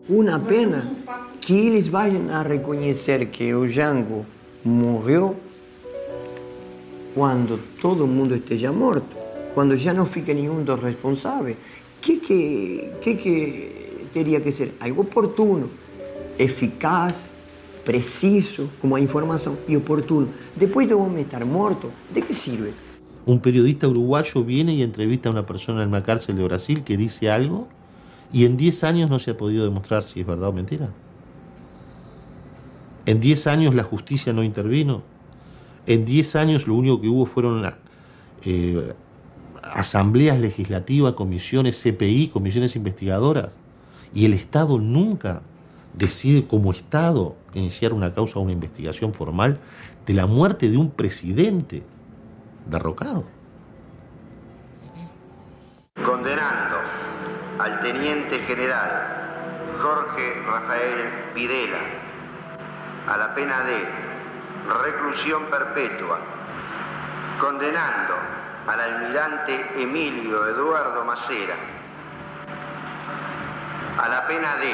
O: Uma pena que eles vayam a reconhecer que o Jango morreu quando todo mundo esteja morto, quando já não fica nenhum dos responsáveis. Que teria que ser algo oportuno, eficaz, preciso, como a informação, e oportuno. Depois de um homem estar morto, ¿de que sirve?
S: Un periodista uruguayo viene y entrevista a una persona en una cárcel de Brasil que dice algo y en 10 años no se ha podido demostrar si es verdad o mentira. En 10 años la justicia no intervino. En 10 años lo único que hubo fueron asambleas legislativas, comisiones CPI, comisiones investigadoras, y el Estado nunca decide como Estado iniciar una causa o una investigación formal de la muerte de un presidente derrocado.
G: Condenando al teniente general Jorge Rafael Videla a la pena de reclusión perpetua, condenando al almirante Emilio Eduardo Macera a la pena de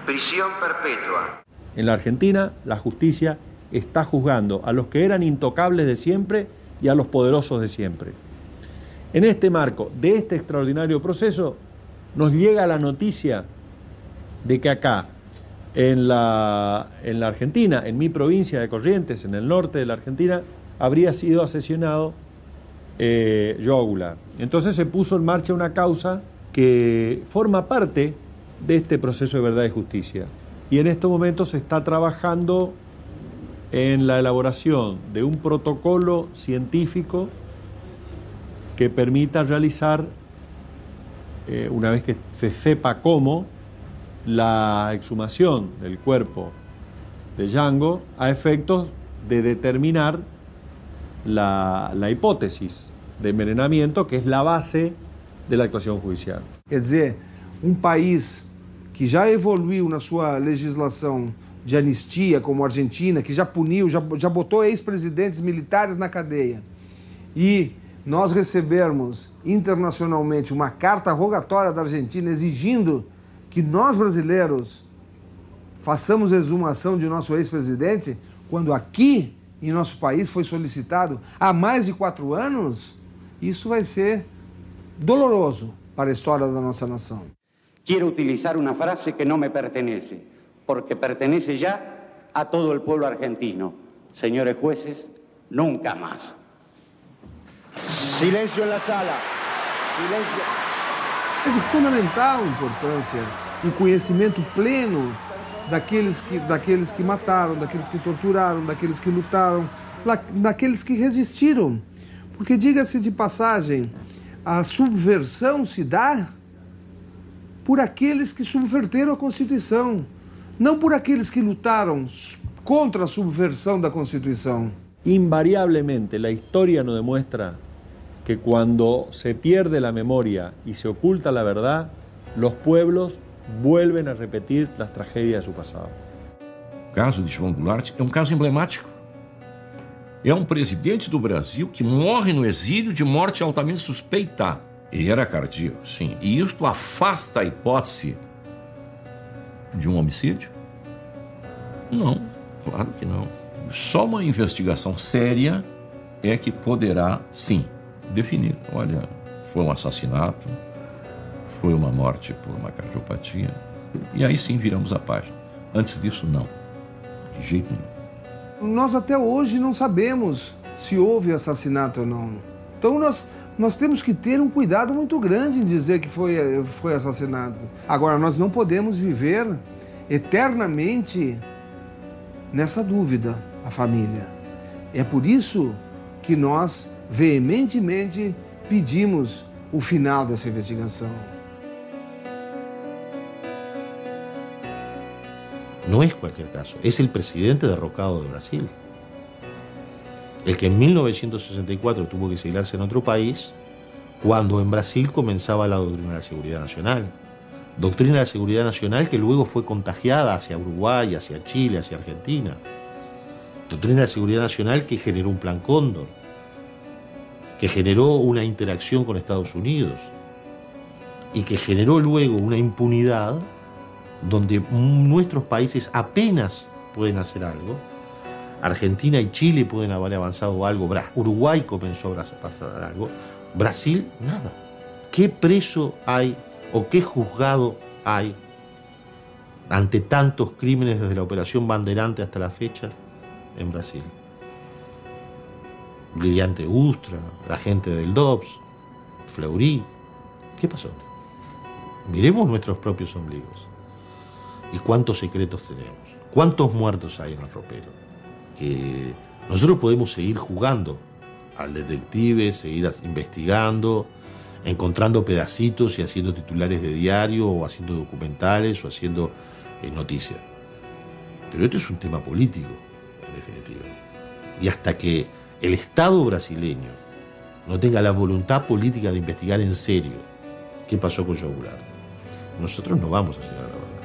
G: prisión perpetua.
R: En la Argentina, la justicia está juzgando a los que eran intocables de siempre y a los poderosos de siempre. En este marco de este extraordinario proceso, nos llega la noticia de que acá, en la Argentina, en mi provincia de Corrientes, en el norte de la Argentina, habría sido asesinado Joao Goulart. Entonces se puso en marcha una causa que forma parte de este proceso de verdad y justicia. Y en estos momentos se está trabajando en la elaboración de un protocolo científico que permita realizar, una vez que se sepa cómo, la exhumación del cuerpo de Django a efectos de determinar la hipótesis de envenenamiento, que es la base de la actuación judicial.
K: Quer dizer, país que já evoluiu na sua legislação de anistia, como a Argentina, que já puniu, já botou ex-presidentes militares na cadeia, e nós recebermos internacionalmente uma carta rogatória da Argentina exigindo que nós brasileiros façamos exumação de nosso ex-presidente, quando aqui em nosso país foi solicitado há mais de 4 anos, isso vai ser doloroso para a história da nossa nação.
V: Quiero utilizar una frase que no me pertenece, porque pertenece ya a todo el pueblo argentino. Señores jueces, nunca más.
X: Silencio en la sala. Silencio.
K: É de fundamental importância o conhecimento pleno daqueles que mataram, daqueles que torturaram, daqueles que lutaram, daqueles que resistiram. Porque, diga-se de passagem, a subversão se dá por aqueles que subverteram a Constituição, não por aqueles que lutaram contra a subversão da Constituição.
R: Invariablemente, la historia nos demuestra que cuando se pierde la memoria y se oculta la verdad, los pueblos vuelven a repetir las tragedias de su pasado.
I: O caso de João Goulart é um caso emblemático. É um presidente do Brasil que morre no exílio de morte altamente suspeita. Ele era cardíaco, sim. E isto afasta a hipótese de um homicídio? Não, claro que não. Só uma investigação séria é que poderá, sim, definir. Olha, foi um assassinato, foi uma morte por uma cardiopatia. E aí sim viramos a página. Antes disso, não. De jeito nenhum.
K: Nós até hoje não sabemos se houve assassinato ou não. Então nós temos que ter um cuidado muito grande em dizer que foi assassinado. Agora, nós não podemos viver eternamente nessa dúvida, a família. É por isso que nós veementemente pedimos o final dessa investigação.
S: No es cualquier caso, es el presidente derrocado de Brasil. El que en 1964 tuvo que exiliarse en otro país, cuando en Brasil comenzaba la doctrina de la seguridad nacional. Doctrina de la seguridad nacional que luego fue contagiada hacia Uruguay, hacia Chile, hacia Argentina. Doctrina de la seguridad nacional que generó un plan Cóndor, que generó una interacción con Estados Unidos y que generó luego una impunidad donde nuestros países apenas pueden hacer algo. Argentina y Chile pueden haber avanzado algo, Uruguay comenzó a pasar algo, Brasil nada. ¿Qué preso hay o qué juzgado hay ante tantos crímenes desde la Operación Bandeirante hasta la fecha en Brasil? Brillante Ustra, la gente del DOPS, Fleury. ¿Qué pasó? Miremos nuestros propios ombligos. ¿Y cuántos secretos tenemos? ¿Cuántos muertos hay en el ropero? Que nosotros podemos seguir jugando al detective, seguir investigando, encontrando pedacitos y haciendo titulares de diario o haciendo documentales o haciendo noticias. Pero esto es un tema político, en definitiva. Y hasta que el Estado brasileño no tenga la voluntad política de investigar en serio qué pasó con João Goulart, nosotros no vamos a llegar a la verdad.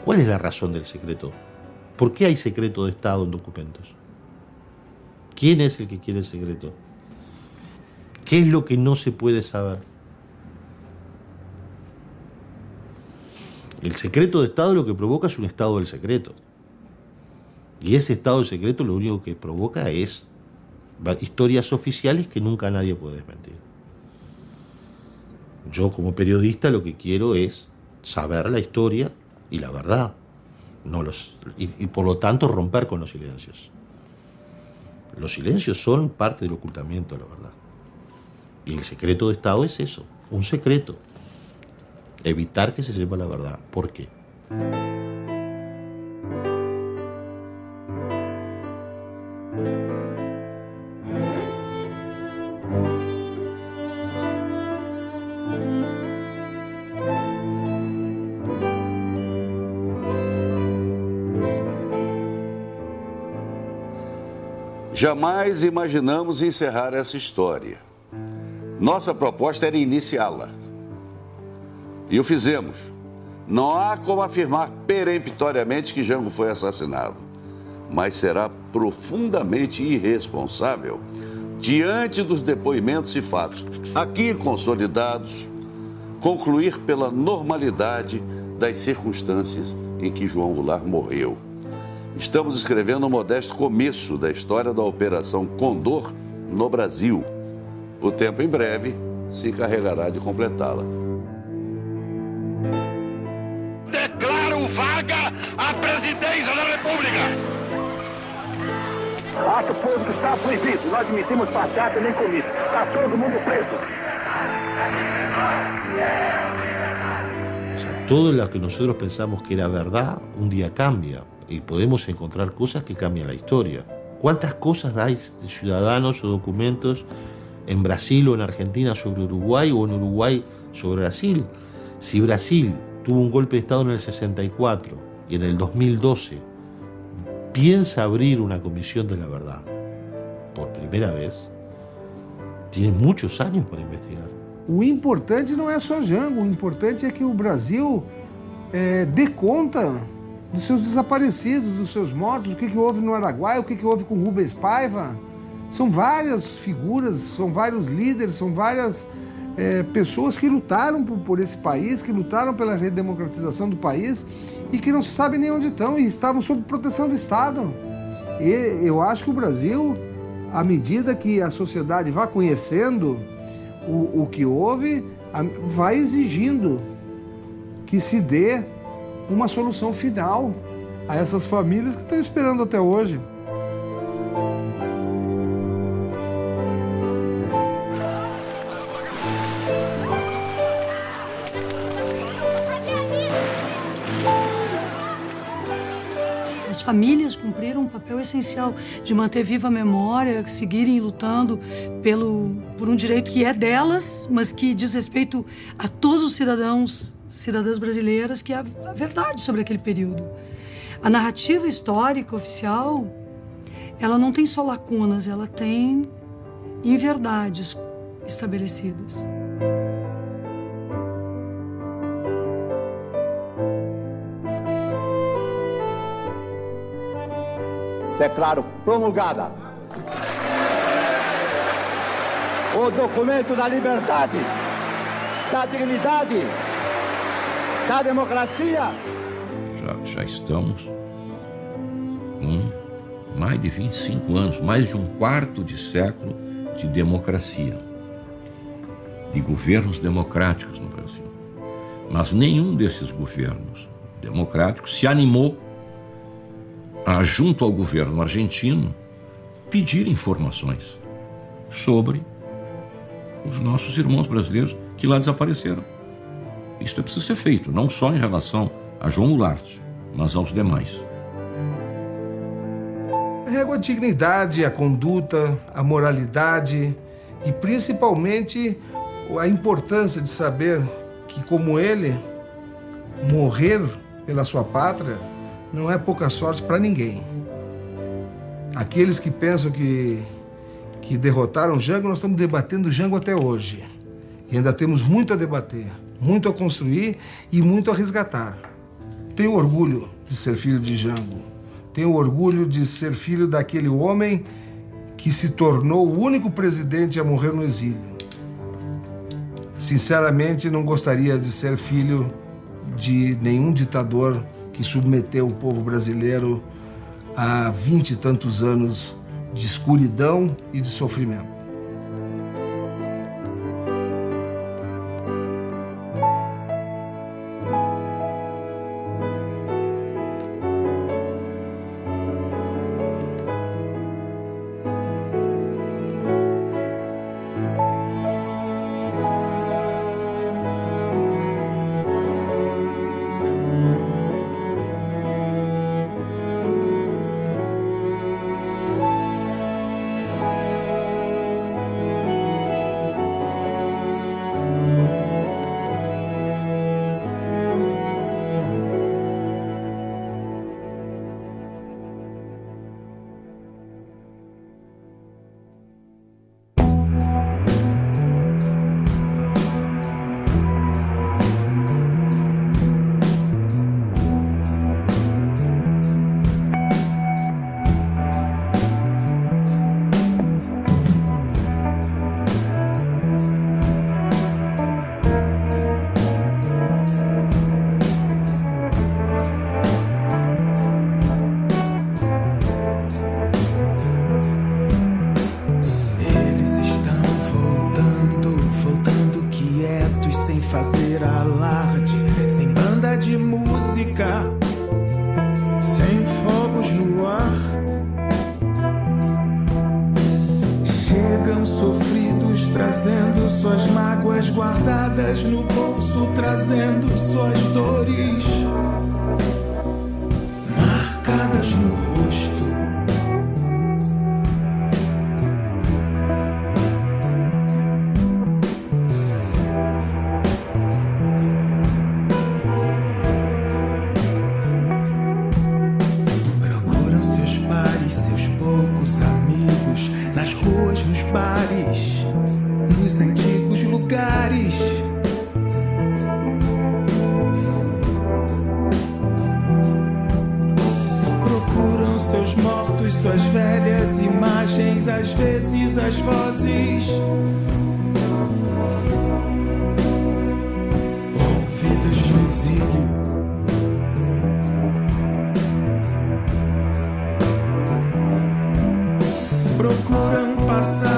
S: ¿Cuál es la razón del secreto? ¿Por qué hay secreto de Estado en documentos? ¿Quién es el que quiere el secreto? ¿Qué es lo que no se puede saber? El secreto de Estado lo que provoca es un estado del secreto. Y ese estado del secreto lo único que provoca es historias oficiales que nunca nadie puede desmentir. Yo como periodista lo que quiero es saber la historia y la verdad, y por lo tanto romper con los silencios. Los silencios son parte del ocultamiento de la verdad. Y el secreto de Estado es eso, un secreto. Evitar que se sepa la verdad. ¿Por qué?
M: Jamais imaginamos encerrar essa história. Nossa proposta era iniciá-la. E o fizemos. Não há como afirmar peremptoriamente que Jango foi assassinado, mas será profundamente irresponsável diante dos depoimentos e fatos aqui consolidados, concluir pela normalidade das circunstâncias em que João Goulart morreu. Estamos escrevendo um modesto começo da história da Operação Condor no Brasil. O tempo em breve se encarregará de completá-la.
C: Declaro vaga a presidência da República.
X: Ato público está proibido. Não admitimos passeata nem comício. Está todo mundo preso.
S: O sea, todo lo que nosotros pensamos que era verdad, un día cambia. Y podemos encontrar cosas que cambian la historia. ¿Cuántas cosas hay de ciudadanos o documentos en Brasil o en Argentina sobre Uruguay o en Uruguay sobre Brasil? Si Brasil tuvo un golpe de Estado en el 64 y en el 2012 piensa abrir una comisión de la verdad por primera vez, tiene muchos años para investigar.
K: O importante não é só Jango, o importante é que o Brasil dê conta dos seus desaparecidos, dos seus mortos, o que houve no Araguaia, o que houve com Rubens Paiva. São várias figuras, são vários líderes, são várias pessoas que lutaram por esse país, que lutaram pela redemocratização do país e que não se sabe nem onde estão e estavam sob proteção do Estado. E eu acho que o Brasil, à medida que a sociedade vá conhecendo o que houve, vai exigindo que se dê uma solução final a essas famílias que estão esperando até hoje.
P: As famílias cumpriram um papel essencial de manter viva a memória, seguirem lutando por um direito que é delas, mas que diz respeito a todos os cidadãs brasileiras, que é a verdade sobre aquele período. A narrativa histórica oficial, ela não tem só lacunas, ela tem inverdades estabelecidas.
X: Declaro promulgada o documento da liberdade, da dignidade, da democracia.
I: Já estamos com mais de 25 anos, mais de um quarto de século de democracia, de governos democráticos no Brasil. Mas nenhum desses governos democráticos se animou a, junto ao governo argentino, pedir informações sobre os nossos irmãos brasileiros que lá desapareceram. Isso é preciso ser feito, não só em relação a João Goulart, mas aos demais.
K: Régua a dignidade, a conduta, a moralidade e principalmente a importância de saber que, como ele, morrer pela sua pátria não é pouca sorte para ninguém. Aqueles que pensam que derrotaram Jango, nós estamos debatendo Jango até hoje. E ainda temos muito a debater, muito a construir e muito a resgatar. Tenho orgulho de ser filho de Jango. Tenho orgulho de ser filho daquele homem que se tornou o único presidente a morrer no exílio. Sinceramente, não gostaria de ser filho de nenhum ditador que submeteu o povo brasileiro a 20 e tantos anos de escuridão e de sofrimento.
D: Fazer alarde, sem banda de música, sem fogos no ar. Chegam sofridos, trazendo suas mágoas guardadas no bolso, trazendo suas dores marcadas no rosto. Nos antigos lugares, procuram seus mortos, suas velhas imagens, às vezes as vozes ouvidas no exílio. Procuram passar